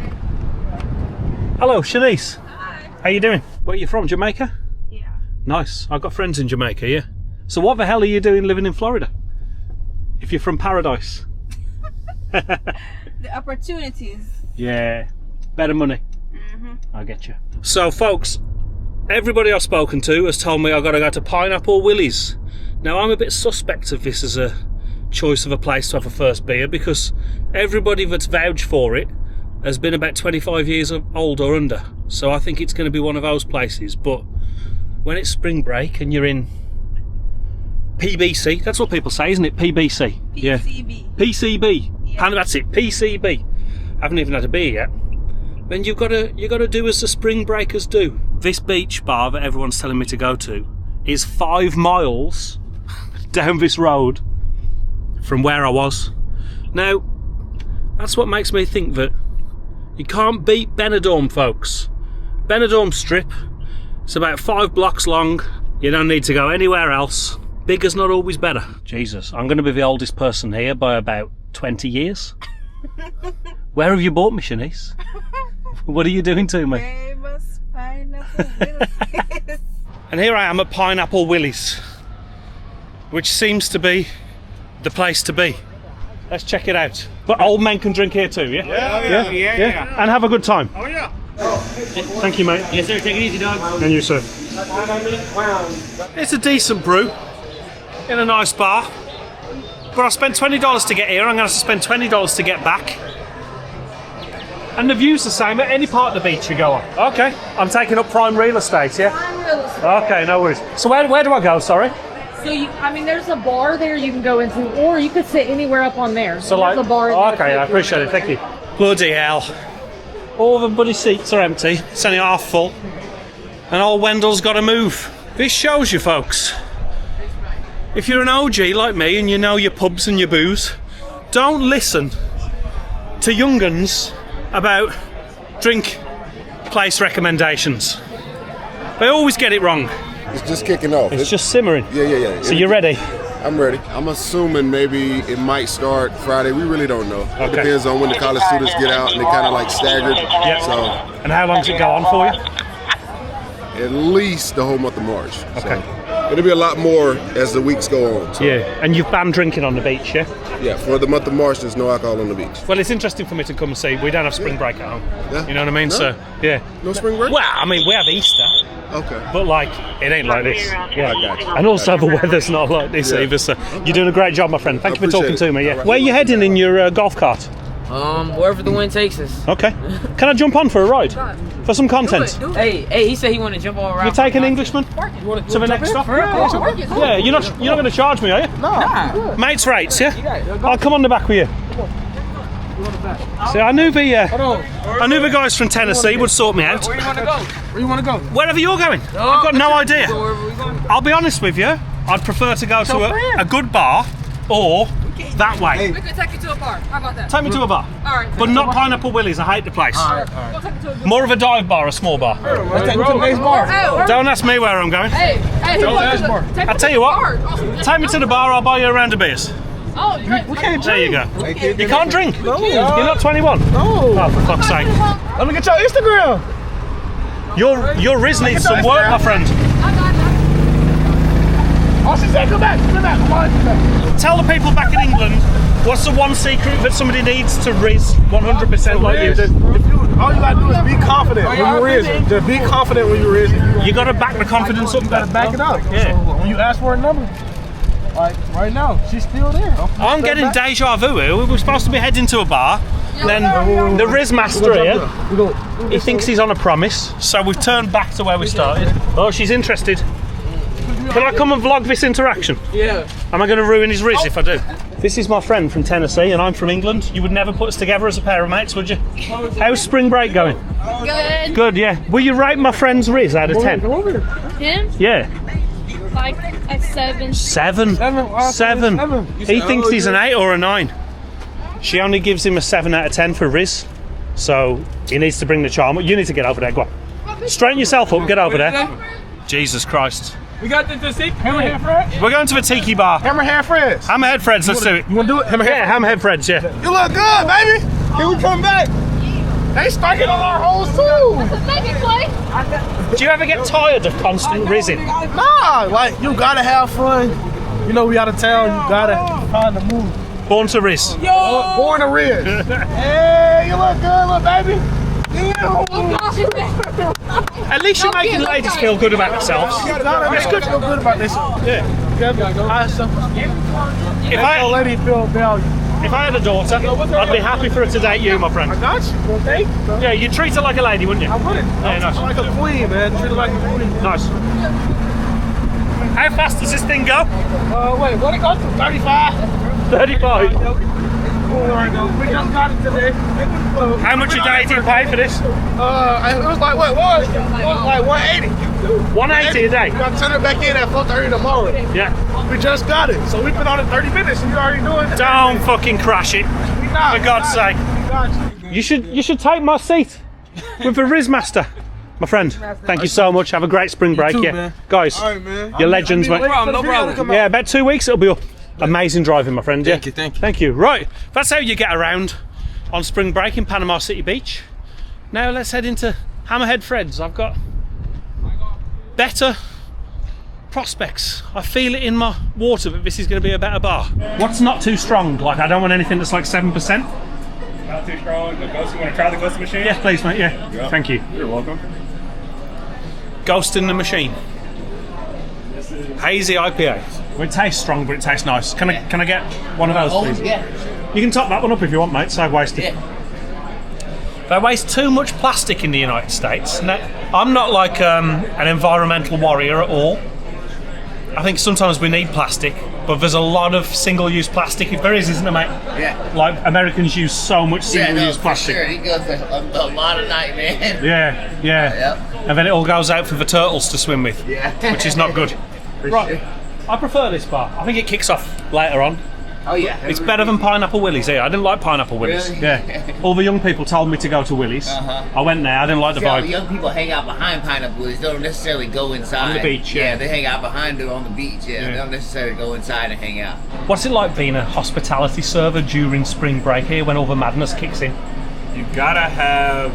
Speaker 1: Hello, Shanice. Hi. How you doing? Where are you from, Jamaica? Yeah. Nice. I've got friends in Jamaica, yeah. So what the hell are you doing living in Florida? If you're from paradise.
Speaker 6: The opportunities.
Speaker 1: Yeah. Better money. I get you. So, folks, everybody I've spoken to has told me I've got to go to Pineapple Willie's. Now, I'm a bit suspect of this as a choice of a place to have a first beer because everybody that's vouched for it has been about 25 years old or under. So I think it's going to be one of those places. But when it's spring break and you're in PBC, that's what people say, isn't it? PBC.
Speaker 6: PCB.
Speaker 1: Yeah. PCB.
Speaker 6: Yeah.
Speaker 1: And that's it. PCB. I haven't even had a beer yet. Then you've got to do as the spring breakers do. This beach bar that everyone's telling me to go to is 5 miles down this road from where I was. Now, that's what makes me think that you can't beat Benidorm, folks. Benidorm Strip, it's about 5 blocks long. You don't need to go anywhere else. Bigger's not always better. Jesus, I'm going to be the oldest person here by about 20 years. Where have you bought me, Shanice? What are you doing to me?
Speaker 6: Famous Pineapple Willie's.
Speaker 1: And here I am at Pineapple Willie's, which seems to be the place to be. Let's check it out. But old men can drink here too, yeah? Yeah. And have a good time.
Speaker 5: Oh yeah.
Speaker 1: Thank you, mate.
Speaker 4: Yes, sir. Take it easy, dog.
Speaker 1: And you, sir. It's a decent brew in a nice bar. But I spent $20 to get here. I'm going to have to spend $20 to get back. And the view's the same at any part of the beach you go on. Okay. I'm taking up prime real estate, yeah?
Speaker 6: Prime real estate.
Speaker 1: Okay, no worries. So where do I go, sorry?
Speaker 6: So there's a bar there you can go into, or you could sit anywhere up on there.
Speaker 1: So
Speaker 6: there's
Speaker 1: like,
Speaker 6: a bar.
Speaker 1: okay, I appreciate it, thank you. Bloody hell. All the bloody seats are empty. It's only half full. And old Wendell's got to move. This shows you, folks. If you're an OG like me and you know your pubs and your booze, don't listen to young'uns about drink place recommendations. They always get it wrong.
Speaker 14: It's just kicking off.
Speaker 1: It's just simmering.
Speaker 14: Yeah.
Speaker 1: So you're ready?
Speaker 14: I'm ready. I'm assuming maybe it might start Friday. We really don't know.
Speaker 1: Okay.
Speaker 14: It depends on when the college students get out and they kind of like staggered.
Speaker 1: Yeah.
Speaker 14: So.
Speaker 1: And how long does it go on for you?
Speaker 14: At least the whole month of March.
Speaker 1: Okay.
Speaker 14: So it'll be a lot more as the weeks go on. So.
Speaker 1: Yeah. And you've banned drinking on the beach, yeah?
Speaker 14: Yeah. For the month of March, there's no alcohol on the beach.
Speaker 1: Well, it's interesting for me to come and see. We don't have spring break at home.
Speaker 14: Yeah.
Speaker 1: You know what I mean?
Speaker 14: No?
Speaker 1: So, yeah.
Speaker 14: No spring break?
Speaker 1: Well, I mean, we have Easter.
Speaker 14: Okay.
Speaker 1: But like, it ain't like this. Yeah,
Speaker 14: I got you.
Speaker 1: And also the weather's not like this either. So you're doing a great job, my friend. Thank you for talking to me. Yeah.
Speaker 14: Right.
Speaker 1: Where are you heading in your golf cart?
Speaker 4: Wherever the wind takes us.
Speaker 1: Okay. Can I jump on for a ride? For some content?
Speaker 4: Hey, he said he want to jump all around.
Speaker 1: You take an Englishman to the next stop? Yeah, you're not going to charge me, are you?
Speaker 4: No.
Speaker 1: Mates rates, yeah? I'll come on the back with you. See, I knew the guys from Tennessee would sort me out.
Speaker 5: Where you want to go? Where you want to go?
Speaker 1: Wherever you're going. I've got no idea. I'll be honest with you. I'd prefer to go to a good bar or That way.
Speaker 6: We could take you to a bar. How about that?
Speaker 1: Take me to a bar.
Speaker 6: All right.
Speaker 1: But not Pineapple Willies. I hate the place.
Speaker 6: We'll take you to a good
Speaker 1: More of a dive bar, a small bar.
Speaker 5: Let's take me to the next bar.
Speaker 1: Don't ask me where I'm going.
Speaker 6: Hey,
Speaker 1: I'll tell you what. Take me to the bar. I'll buy you a round of beers.
Speaker 6: Oh, you
Speaker 5: can't
Speaker 1: There you go.
Speaker 5: drink.
Speaker 1: You can't drink.
Speaker 5: No.
Speaker 1: You're not 21.
Speaker 5: No.
Speaker 1: Oh, for fuck's sake.
Speaker 5: Let me get your Instagram.
Speaker 1: Your Riz needs some work, my friend.
Speaker 5: Oh, she said, come back. Come back. Come on.
Speaker 1: Tell the people back in England, what's the one secret that somebody needs to Riz 100% like you?
Speaker 5: All you gotta do is be confident when you Riz. Just be confident when you Riz.
Speaker 1: You gotta back the confidence up.
Speaker 5: You gotta back it up.
Speaker 1: Yeah.
Speaker 5: So when you ask for a number, like right now, she's still there.
Speaker 1: I'm getting deja vu here. We were supposed to be heading to a bar. Then the Riz master here, he thinks he's on a promise. So we've turned back to where we started. Oh, she's interested. Can I come and vlog this interaction?
Speaker 13: Yeah.
Speaker 1: Am I going to ruin his Riz if I do? This is my friend from Tennessee and I'm from England. You would never put us together as a pair of mates, would you? How's spring break going?
Speaker 6: Good.
Speaker 1: Good, yeah. Will you rate my friend's Riz out of 10?
Speaker 6: Him?
Speaker 1: Yeah.
Speaker 6: Like a 7.
Speaker 1: 7? 7. He thinks he's an 8 or a 9. She only gives him a 7 out of 10 for Riz. So he needs to bring the charm. You need to get over there, go on. Straighten yourself up, get over there. Jesus Christ.
Speaker 13: We got the Tiki.
Speaker 5: Hammerhead Fred?
Speaker 1: We're going to the Tiki bar.
Speaker 5: Hammerhead Freds.
Speaker 1: Hammerhead Freds, let's do it.
Speaker 5: You wanna do it? Hammerhead?
Speaker 1: Yeah, Hammerhead Freds, yeah.
Speaker 5: You look good, baby. Here we come back. They sparking on our holes too.
Speaker 1: Do you ever get tired of constant rizzing?
Speaker 5: Nah, like you gotta have fun. You know we out of town, you gotta find the move.
Speaker 1: Born to Riz.
Speaker 5: Yo! Born to Riz. Hey, you look good, little baby.
Speaker 1: At least you're making ladies feel good about themselves.
Speaker 5: It's good to feel good about this.
Speaker 1: Yeah. If I had a daughter, I'd be happy for her to date you, my friend.
Speaker 5: I got you. Well, thank you.
Speaker 1: Yeah, you'd treat her like a lady, wouldn't you?
Speaker 5: I wouldn't.
Speaker 1: Yeah, nice.
Speaker 5: Like a queen, man. Treat her like a queen.
Speaker 1: Nice. How fast does this thing go?
Speaker 5: Wait, what it goes to? 35?
Speaker 1: 35.
Speaker 5: We just got it today.
Speaker 1: How much a day did you pay for this?
Speaker 5: It was like, what was it? Like 180.
Speaker 1: 180 a day?
Speaker 5: You got to turn it back in at 4:30 tomorrow.
Speaker 1: Yeah.
Speaker 5: We just got it. So we've been on it 30 minutes and you already doing it.
Speaker 1: Don't fucking crash it. For God's sake. You should take my seat with the Riz Master. My friend, thank you so much. Have a great spring break.
Speaker 5: too,
Speaker 1: yeah,
Speaker 5: man.
Speaker 1: guys,
Speaker 5: All right, man.
Speaker 1: you're legends, mate.
Speaker 13: No problem.
Speaker 1: Yeah, about 2 weeks it'll be up. Amazing driving, my friend. Yeah.
Speaker 5: Thank you.
Speaker 1: Thank you. Right, that's how you get around on spring break in Panama City Beach. Now let's head into Hammerhead Fred's. I've got better prospects. I feel it in my water that this is going to be a better bar. What's not too strong? Like, I don't want anything that's like 7%.
Speaker 15: Not too strong. The ghost, you want to try the ghost machine?
Speaker 1: Yes, please, mate. Yeah. Thank you.
Speaker 15: You're welcome.
Speaker 1: Ghost in the machine. Hazy IPA. Well, it tastes strong, but it tastes nice. Can I get one of those, please?
Speaker 8: Yeah.
Speaker 1: You can top that one up if you want, mate. Save wasted.
Speaker 8: Yeah.
Speaker 1: They waste too much plastic in the United States. Now, I'm not like an environmental warrior at all. I think sometimes we need plastic, but there's a lot of single-use plastic. If there is, isn't there, mate?
Speaker 8: Yeah.
Speaker 1: Like, Americans use so much single-use plastic.
Speaker 8: Sure, he goes a lot of night, man.
Speaker 1: Yeah.
Speaker 8: Yep.
Speaker 1: And then it all goes out for the turtles to swim with,
Speaker 8: Yeah.
Speaker 1: which is not good. Right, I prefer this bar. I think it kicks off later on.
Speaker 8: Oh yeah.
Speaker 1: It's better than Pineapple Willie's here. I didn't like Pineapple Willie's.
Speaker 8: Really?
Speaker 1: Yeah. All the young people told me to go to Willie's. I went there. I didn't like the
Speaker 8: See, all the
Speaker 1: vibe.
Speaker 8: young people hang out behind Pineapple Willies. They don't necessarily go inside.
Speaker 1: On the beach, yeah.
Speaker 8: they hang out behind it on the beach. Yeah, they don't necessarily go inside and hang out.
Speaker 1: What's it like being a hospitality server during spring break here when all the madness kicks in?
Speaker 15: You gotta have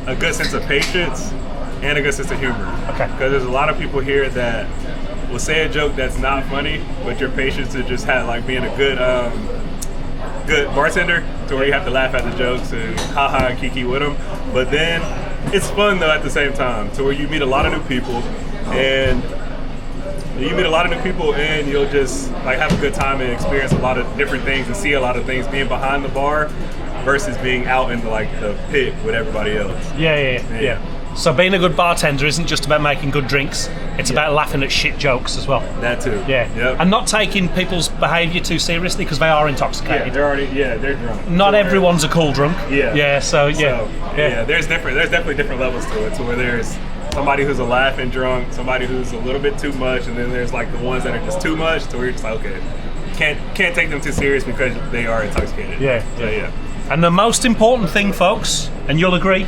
Speaker 15: a good sense of patience and a good sense of humor.
Speaker 1: Okay.
Speaker 15: Because there's a lot of people here that will say a joke that's not funny, but your patience to just have like being a good good bartender to where you have to laugh at the jokes and haha and kiki with them. But then it's fun though at the same time to where you meet a lot of new people and you'll just like have a good time and experience a lot of different things and see a lot of things being behind the bar versus being out in like the pit with everybody else.
Speaker 1: Yeah. So being a good bartender isn't just about making good drinks, it's about laughing at shit jokes as well.
Speaker 15: That too.
Speaker 1: Yeah.
Speaker 15: Yep.
Speaker 1: And not taking people's behaviour too seriously because they are intoxicated.
Speaker 15: They're drunk.
Speaker 1: Not everyone's a cool drunk.
Speaker 15: Yeah.
Speaker 1: Yeah,
Speaker 15: There's definitely different levels to it, to where there's somebody who's a laughing drunk, somebody who's a little bit too much, and then there's like the ones that are just too much, to where you're just like, okay, can't take them too serious because they are intoxicated.
Speaker 1: Yeah.
Speaker 15: So, yeah.
Speaker 1: And the most important thing, folks, and you'll agree,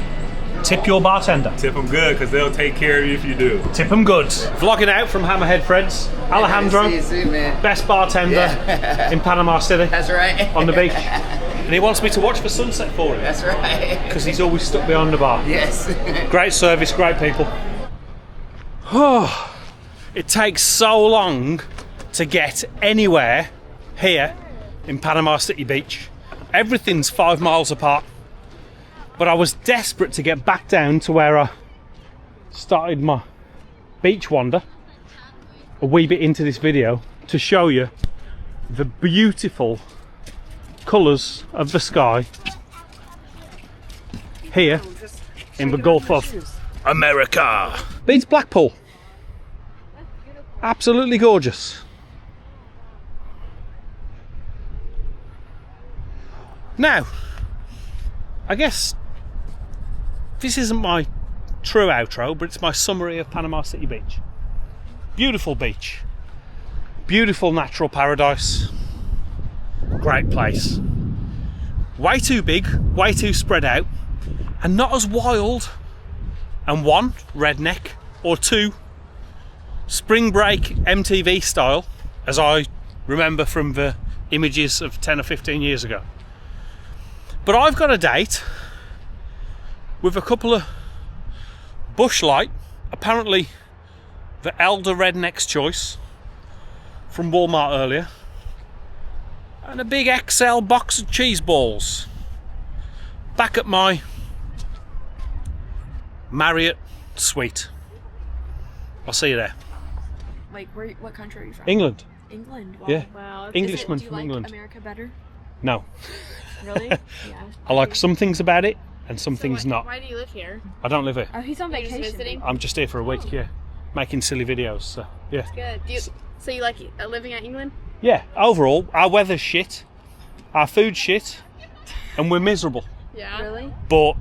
Speaker 1: tip your bartender.
Speaker 15: Tip them good because they'll take care of you if you do.
Speaker 1: Tip them good. Vlogging out from Hammerhead Friends. Alejandro, best bartender in Panama City.
Speaker 12: That's right.
Speaker 1: On the beach. And he wants me to watch for sunset for him.
Speaker 12: That's right.
Speaker 1: Because he's always stuck behind the bar.
Speaker 12: Yes.
Speaker 1: Great service, great people. Oh, it takes so long to get anywhere here in Panama City Beach. Everything's 5 miles apart. But I was desperate to get back down to where I started my beach wander a wee bit into this video to show you the beautiful colours of the sky here in the Gulf of America. Beats Blackpool. Absolutely gorgeous. Now, I guess this isn't my true outro, but it's my summary of Panama City Beach. Beautiful beach. Beautiful natural paradise. Great place. Way too big, way too spread out, and not as wild. And 1, redneck, or 2, spring break MTV style, as I remember from the images of 10 or 15 years ago. But I've got a date with a couple of Bush Light, apparently the elder Redneck's choice from Walmart earlier, and a big XL box of cheese balls back at my Marriott suite. I'll see you there.
Speaker 16: Like, what country are you from?
Speaker 1: England.
Speaker 16: England? Wow.
Speaker 1: Yeah.
Speaker 16: Wow.
Speaker 1: Englishman
Speaker 16: do you
Speaker 1: from
Speaker 16: like
Speaker 1: England.
Speaker 16: America better?
Speaker 1: No.
Speaker 16: Really? Yeah.
Speaker 1: I like some things about it and some things not.
Speaker 17: Why do you live here?
Speaker 1: I don't live here.
Speaker 16: Oh, he's on vacation.
Speaker 17: Visiting?
Speaker 1: I'm just here for a week, yeah. Making silly videos, so yeah.
Speaker 17: Good. So you like living in England?
Speaker 1: Yeah, overall, our weather's shit, our food's shit, and we're miserable.
Speaker 17: Yeah. Really?
Speaker 1: But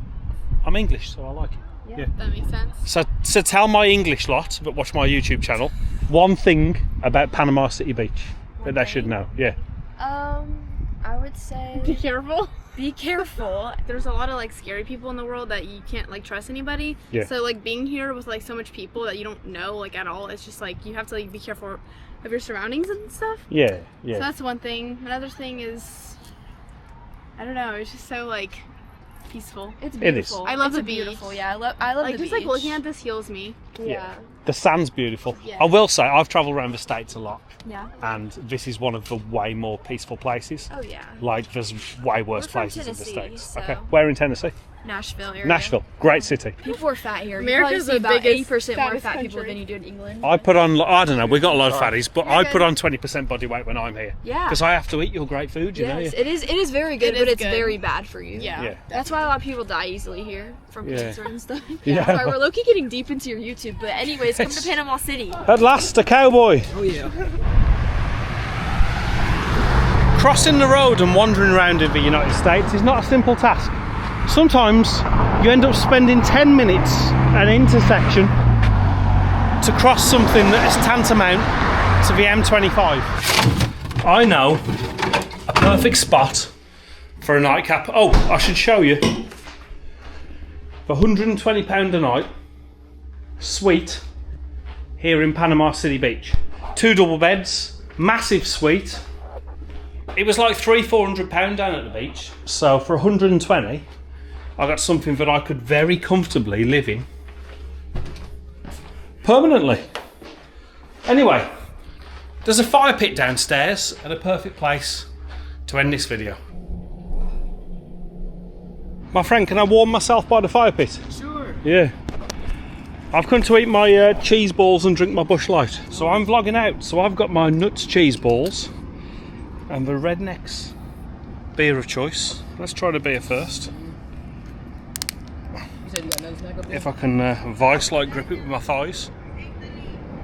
Speaker 1: I'm English, so I like it. Yeah.
Speaker 17: That makes sense.
Speaker 1: So tell my English lot that watch my YouTube channel one thing about Panama City Beach that they should know. Yeah.
Speaker 16: I would say
Speaker 17: be careful.
Speaker 16: Be careful.
Speaker 17: There's a lot of like scary people in the world that you can't like trust anybody.
Speaker 1: Yeah.
Speaker 17: So like being here with like so much people that you don't know like at all, it's just like you have to like be careful of your surroundings and stuff.
Speaker 1: Yeah, yeah.
Speaker 17: So that's one thing. Another thing is, I don't know. It's just so like peaceful.
Speaker 16: It's beautiful.
Speaker 17: I love the beach.
Speaker 16: Beautiful. Yeah, I love
Speaker 17: like
Speaker 16: the
Speaker 17: just
Speaker 16: beach.
Speaker 17: like looking at this heals me.
Speaker 16: Yeah.
Speaker 1: The sand's beautiful.
Speaker 17: Yeah.
Speaker 1: I will say I've travelled around the States a lot.
Speaker 16: Yeah.
Speaker 1: And this is one of the way more peaceful places.
Speaker 16: Oh yeah.
Speaker 1: Like there's way worse
Speaker 16: We're from
Speaker 1: places in the
Speaker 16: Tennessee,
Speaker 1: States.
Speaker 16: so-
Speaker 1: Okay. Where in Tennessee?
Speaker 16: Nashville area.
Speaker 1: Nashville. Great city.
Speaker 16: People are fat here.
Speaker 17: America's
Speaker 16: you probably
Speaker 17: the
Speaker 16: see about
Speaker 17: biggest,
Speaker 16: 80% more
Speaker 17: fattest
Speaker 16: fat people
Speaker 17: country.
Speaker 16: than you do in England.
Speaker 1: I put on, I don't know, we got a lot of fatties, but
Speaker 16: You're
Speaker 1: I
Speaker 16: good.
Speaker 1: put on 20% body weight when I'm here.
Speaker 16: Yeah.
Speaker 1: Because I have to eat your great food, you know.
Speaker 16: Yes,
Speaker 1: Yeah.
Speaker 16: it is very good,
Speaker 17: It
Speaker 16: but
Speaker 17: is
Speaker 16: it's
Speaker 17: good.
Speaker 16: very bad for you.
Speaker 17: Yeah.
Speaker 1: Yeah.
Speaker 16: That's why a lot of people die easily here from
Speaker 1: Yeah.
Speaker 16: cancer and stuff.
Speaker 1: Yeah.
Speaker 16: Sorry, we're low-key getting deep into your YouTube, but anyways, come to Panama City.
Speaker 1: At last, a cowboy.
Speaker 12: Oh yeah.
Speaker 1: Crossing the road and wandering around in the United States is not a simple task. Sometimes you end up spending 10 minutes at an intersection to cross something that is tantamount to the M25. I know a perfect spot for a nightcap. Oh, I should show you. For £120 a night, suite here in Panama City Beach. 2 double beds, massive suite. It was like £300-400 down at the beach. So for 120, I got something that I could very comfortably live in permanently. Anyway, there's a fire pit downstairs and a perfect place to end this video. My friend, can I warm myself by the fire pit?
Speaker 12: Sure.
Speaker 1: Yeah. I've come to eat my cheese balls and drink my Bush Light. So I'm vlogging out. So I've got my nuts cheese balls and the Rednecks beer of choice. Let's try the beer first. If I can vice-like grip it with my thighs.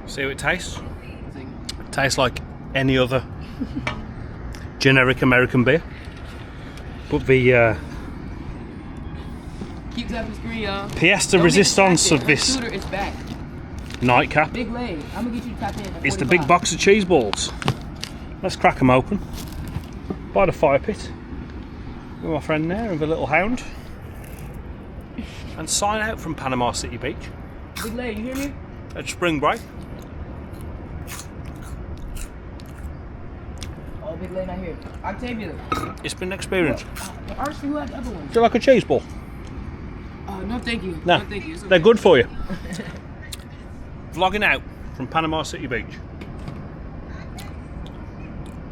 Speaker 1: See how it tastes. It tastes like any other generic American beer. But the
Speaker 12: Keep tapping the screen, y'all.
Speaker 1: pièce de résistance of this
Speaker 12: Shooter is back.
Speaker 1: nightcap
Speaker 12: Big leg. I'm gonna get you to tap in.
Speaker 1: is the big box of cheese balls. Let's crack them open by the fire pit with my friend there and the little hound, and sign out from Panama City Beach.
Speaker 12: Big leg, you hear me?
Speaker 1: At spring break.
Speaker 12: Oh, big leg, not here. Octavia.
Speaker 1: It's been an experience.
Speaker 12: Archie, who had the other one?
Speaker 1: Do you like a cheese ball?
Speaker 12: No, thank you.
Speaker 1: No,
Speaker 12: thank you. Okay.
Speaker 1: they're good for you. Vlogging out from Panama City Beach.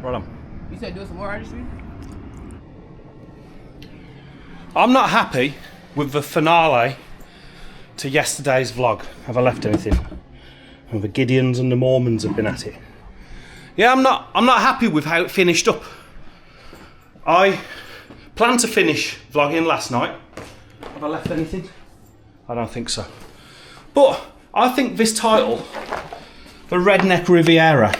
Speaker 1: Right on.
Speaker 12: You said do some more artistry?
Speaker 1: I'm not happy with the finale to yesterday's vlog. Have I left anything? And the Gideons and the Mormons have been at it. Yeah, I'm not happy with how it finished up. I planned to finish vlogging last night. Have I left anything? I don't think so. But I think this title, the Redneck Riviera,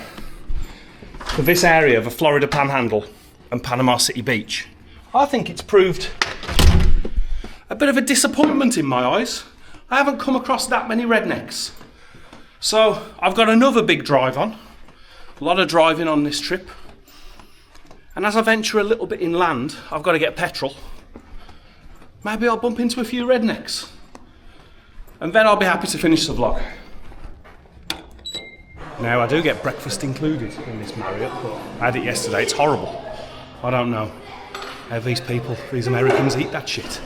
Speaker 1: for this area, the Florida Panhandle and Panama City Beach, I think it's proved a bit of a disappointment in my eyes. I haven't come across that many rednecks. So I've got another big drive on. A lot of driving on this trip. And as I venture a little bit inland, I've got to get petrol. Maybe I'll bump into a few rednecks. And then I'll be happy to finish the vlog. Now, I do get breakfast included in this Marriott, but I had it yesterday. It's horrible. I don't know how these people, these Americans, eat that shit.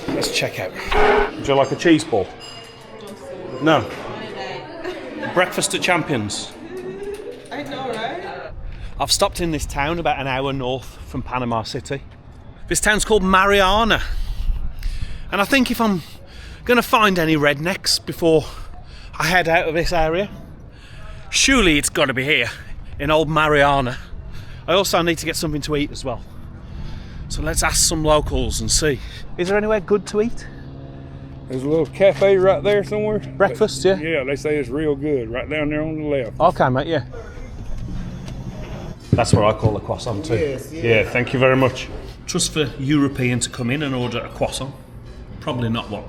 Speaker 1: Let's check out. Would you like a cheese ball? No. Breakfast at Champions.
Speaker 12: I know, right?
Speaker 1: I've stopped in this town about an hour north from Panama City. This town's called Marianna. And I think if I'm going to find any rednecks before I head out of this area, surely it's got to be here in old Marianna. I also need to get something to eat as well. So let's ask some locals and see. Is there anywhere good to eat?
Speaker 18: There's a little cafe right there somewhere.
Speaker 1: Breakfast, yeah?
Speaker 18: Yeah, they say it's real good, right down there on the left.
Speaker 1: Okay, mate, yeah. That's what I call a croissant too.
Speaker 18: Yes, yeah.
Speaker 1: Yeah, thank you very much. Just for European to come in and order a croissant. Probably not what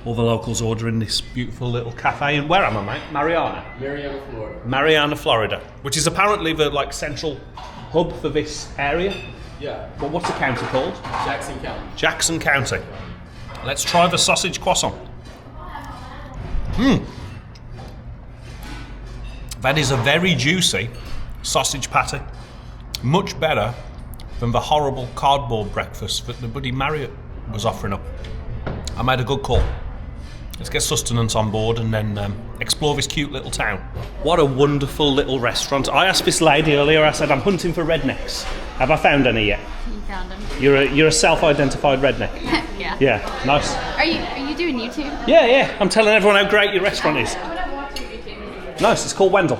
Speaker 1: all the locals order in this beautiful little cafe. And where am I, mate? Marianna.
Speaker 4: Marianna, Florida.
Speaker 1: Marianna, Florida, which is apparently the central hub for this area.
Speaker 4: Yeah.
Speaker 1: But what's the county called?
Speaker 4: Jackson County.
Speaker 1: Jackson County. Let's try the sausage croissant. That is a very juicy sausage patty. Much better than the horrible cardboard breakfast that the buddy Marriott was offering up. I made a good call. Let's get sustenance on board and then explore this cute little town. What a wonderful little restaurant. I asked this lady earlier, I said, I'm hunting for rednecks. Have I found any yet?
Speaker 16: You found them.
Speaker 1: You're a self-identified redneck?
Speaker 16: Yeah.
Speaker 1: Yeah, nice.
Speaker 16: Are you doing YouTube?
Speaker 1: Yeah. I'm telling everyone how great your restaurant is. Nice, it's called Wendell.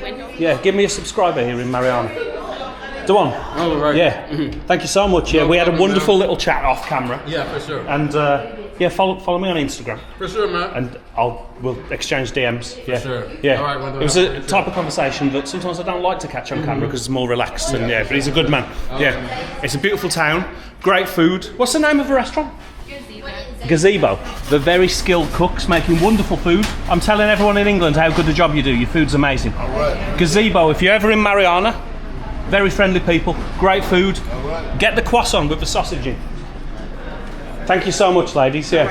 Speaker 16: Wendell?
Speaker 1: Yeah, give me a subscriber here in Marianna. Do on.
Speaker 4: Oh, right.
Speaker 1: Yeah. Thank you so much. Yeah, we had a wonderful little chat off camera.
Speaker 4: Yeah, for sure.
Speaker 1: And yeah, follow me on Instagram.
Speaker 4: For sure, man.
Speaker 1: And we'll exchange DMs. Yeah.
Speaker 4: sure.
Speaker 1: Yeah.
Speaker 4: All right, Wendell.
Speaker 1: It was a type of conversation that sometimes I don't like to catch on camera because it's more relaxed. And yeah, but he's a good man. Yeah. It's a beautiful town. Great food. What's the name of the restaurant? Gazebo. The very skilled cooks making wonderful food. I'm telling everyone in England how good a job you do. Your food's amazing.
Speaker 14: All right.
Speaker 1: Gazebo. If you're ever in Marianna, very friendly people, great food.
Speaker 14: Right.
Speaker 1: Get the croissant with the sausage in. Thank you so much, ladies. Yeah,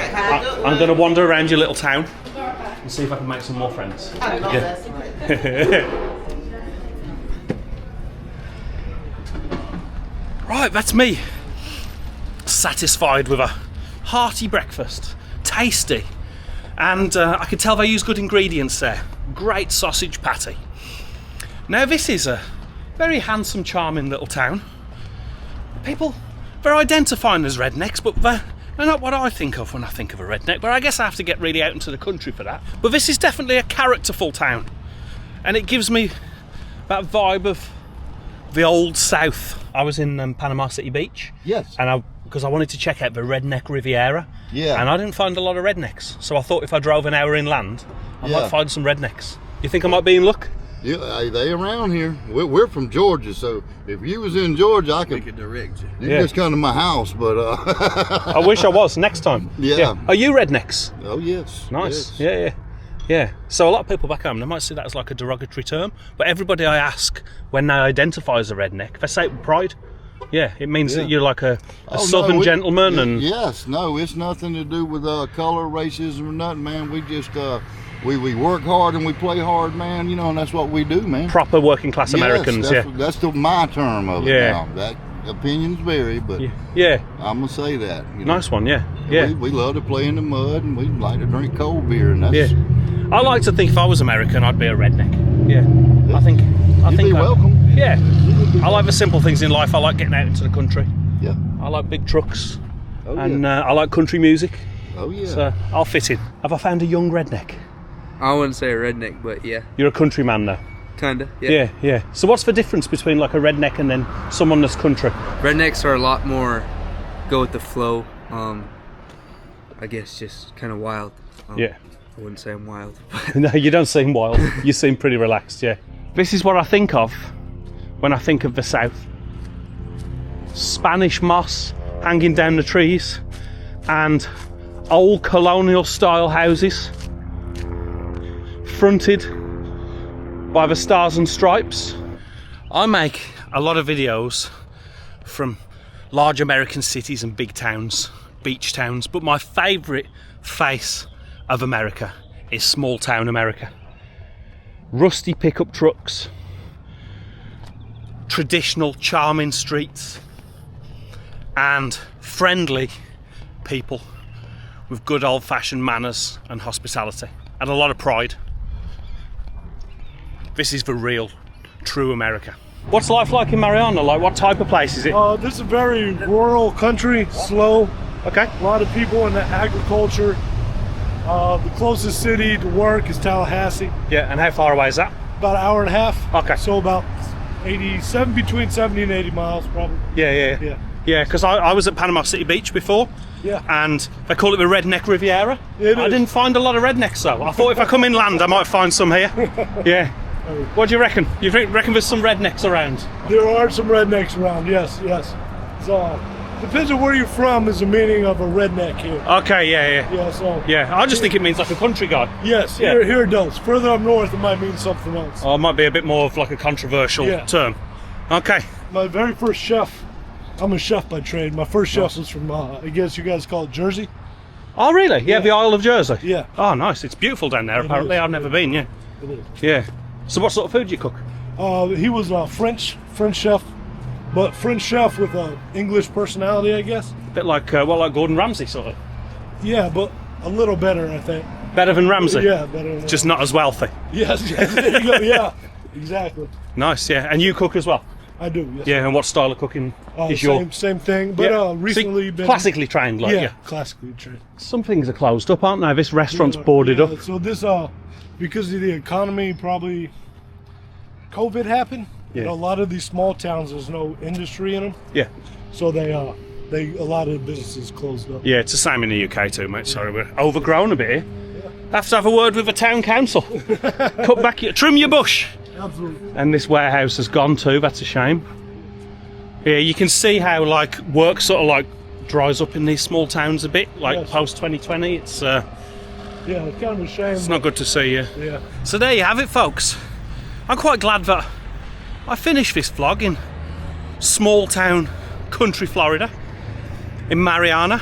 Speaker 1: I'm going to wander around your little town and see if I can make some more friends. Yeah. Right, that's me. Satisfied with a hearty breakfast, tasty, and I can tell they use good ingredients there. Great sausage patty. Now this is a very handsome, charming little town. People, they're identifying as rednecks, but they're not what I think of when I think of a redneck, but I guess I have to get really out into the country for that. But this is definitely a characterful town, and it gives me that vibe of the old South. I was in Panama City Beach.
Speaker 14: Yes.
Speaker 1: And because I wanted to check out the Redneck Riviera.
Speaker 14: Yeah.
Speaker 1: And I didn't find a lot of rednecks, so I thought if I drove an hour inland, I might find some rednecks. You think I might be in luck?
Speaker 14: Yeah, they around here. We're from Georgia, so if you was in Georgia, I could direct you. You can just come to my house, but
Speaker 1: I wish I was next time.
Speaker 14: Yeah.
Speaker 1: Are you rednecks?
Speaker 14: Oh yes.
Speaker 1: Nice.
Speaker 14: Yes.
Speaker 1: Yeah. Yeah. So a lot of people back home, they might see that as like a derogatory term, but everybody I ask when they identify as a redneck, they say it with pride. Yeah, it means that you're like a southern gentleman. And
Speaker 14: yes, no, it's nothing to do with color, racism, or nothing, man. We just we work hard and we play hard, man. You know, and that's what we do, man.
Speaker 1: Proper working class Americans.
Speaker 14: That's my term of it now. That opinions vary, but I'm gonna say that. You know?
Speaker 1: Nice one, yeah.
Speaker 14: We love to play in the mud, and we like to drink cold beer, and that's.
Speaker 1: I like to think if I was American, I'd be a redneck. I think.
Speaker 14: You'd be welcome.
Speaker 1: Yeah. I like the simple things in life. I like getting out into the country.
Speaker 14: Yeah.
Speaker 1: I like big trucks, and I like country music.
Speaker 14: Oh yeah.
Speaker 1: So I'll fit in. Have I found a young redneck?
Speaker 19: I wouldn't say a redneck, but yeah.
Speaker 1: You're a countryman now.
Speaker 19: Kinda, yeah.
Speaker 1: Yeah. So what's the difference between like a redneck and then someone that's country?
Speaker 19: Rednecks are a lot more go with the flow. I guess just kind of wild. I wouldn't say I'm wild.
Speaker 1: No, you don't seem wild. You seem pretty relaxed, yeah. This is what I think of when I think of the South. Spanish moss hanging down the trees and old colonial style houses fronted by the Stars and Stripes. I make a lot of videos from large American cities and big towns, beach towns, but my favourite face of America is small town America. Rusty pickup trucks, traditional charming streets, and friendly people with good old-fashioned manners and hospitality and a lot of pride. This is the real, true America. What's life like in Marianna? Like, what type of place is it?
Speaker 5: This is a very rural country, slow.
Speaker 1: Okay.
Speaker 5: A lot of people in the agriculture. The closest city to work is Tallahassee.
Speaker 1: Yeah, and how far away is that?
Speaker 5: About an hour and a half.
Speaker 1: Okay.
Speaker 5: So about between 70 and 80 miles probably.
Speaker 1: Yeah, because I was at Panama City Beach before.
Speaker 5: Yeah.
Speaker 1: And they call it the Redneck Riviera. I didn't find a lot of rednecks though. I thought if I come inland I might find some here. Yeah. What do you reckon? You reckon there's some rednecks around?
Speaker 5: There are some rednecks around, yes. So, depends on where you're from is the meaning of a redneck here.
Speaker 1: Okay, yeah.
Speaker 5: Yeah,
Speaker 1: I just think it means like a country guy.
Speaker 5: Yes, here it does. Further up north it might mean something else.
Speaker 1: Oh, it might be a bit more of like a controversial term. Okay.
Speaker 5: My very first chef, I'm a chef by trade. My first chef was from, I guess you guys call it Jersey.
Speaker 1: Oh, really? Yeah, the Isle of Jersey?
Speaker 5: Yeah.
Speaker 1: Oh, nice. It's beautiful down there, apparently. I've never been,
Speaker 5: It is.
Speaker 1: Yeah. So what sort of food do you cook?
Speaker 5: He was a French chef, but French chef with an English personality, I guess.
Speaker 1: A bit like, like Gordon Ramsay, sort of?
Speaker 5: Yeah, but a little better, I think.
Speaker 1: Better than Ramsay?
Speaker 5: Yeah, better than
Speaker 1: Just not as wealthy?
Speaker 5: Yes, there you go, yeah, exactly.
Speaker 1: Nice, yeah. And you cook as well?
Speaker 5: I do, yes.
Speaker 1: Yeah, and what style of cooking is your...
Speaker 5: Same thing, but recently
Speaker 1: been... Classically trained, like,
Speaker 5: yeah. Classically trained.
Speaker 1: Some things are closed up, aren't they? This restaurant's boarded up.
Speaker 5: So this, because of the economy, probably COVID happened.
Speaker 1: Yeah.
Speaker 5: You know, a lot of these small towns, there's no industry in them.
Speaker 1: Yeah.
Speaker 5: So a lot of businesses closed up.
Speaker 1: Yeah, it's the same in the UK too, mate. Sorry, we're overgrown a bit here. Have to have a word with the town council. Cut back, trim your bush.
Speaker 5: Absolutely.
Speaker 1: And this warehouse has gone too. That's a shame. Yeah, you can see how like work sort of like dries up in these small towns a bit, like post 2020. It's
Speaker 5: yeah, it's kind of a shame.
Speaker 1: It's not good to see.
Speaker 5: Yeah.
Speaker 1: So there you have it, folks. I'm quite glad that I finished this vlog in small town country Florida, in Marianna.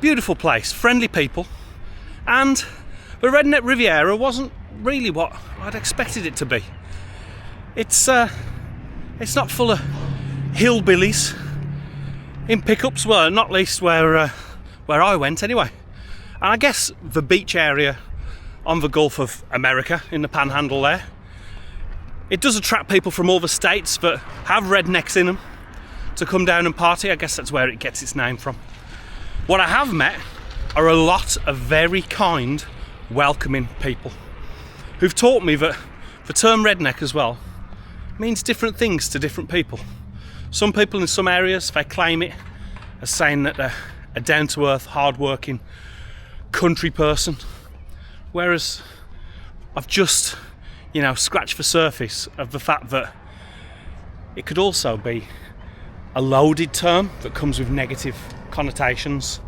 Speaker 1: Beautiful place, friendly people, and the Redneck Riviera wasn't really what I'd expected it to be. It's not full of hillbillies in pickups, well, not least where I went anyway. And I guess the beach area on the Gulf of America, in the Panhandle there, it does attract people from all the states that have rednecks in them to come down and party. I guess that's where it gets its name from. What I have met are a lot of very kind, welcoming people who've taught me that the term redneck as well means different things to different people. Some people in some areas, they claim it as saying that they're a down-to-earth, hard-working country person, whereas I've just, scratched the surface of the fact that it could also be a loaded term that comes with negative connotations,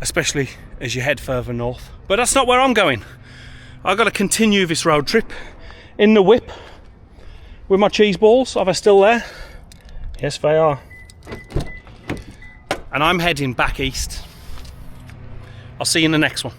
Speaker 1: especially as you head further north. But that's not where I'm going. I've got to continue this road trip in the whip with my cheese balls. Are they still there? Yes, they are. And I'm heading back east. I'll see you in the next one.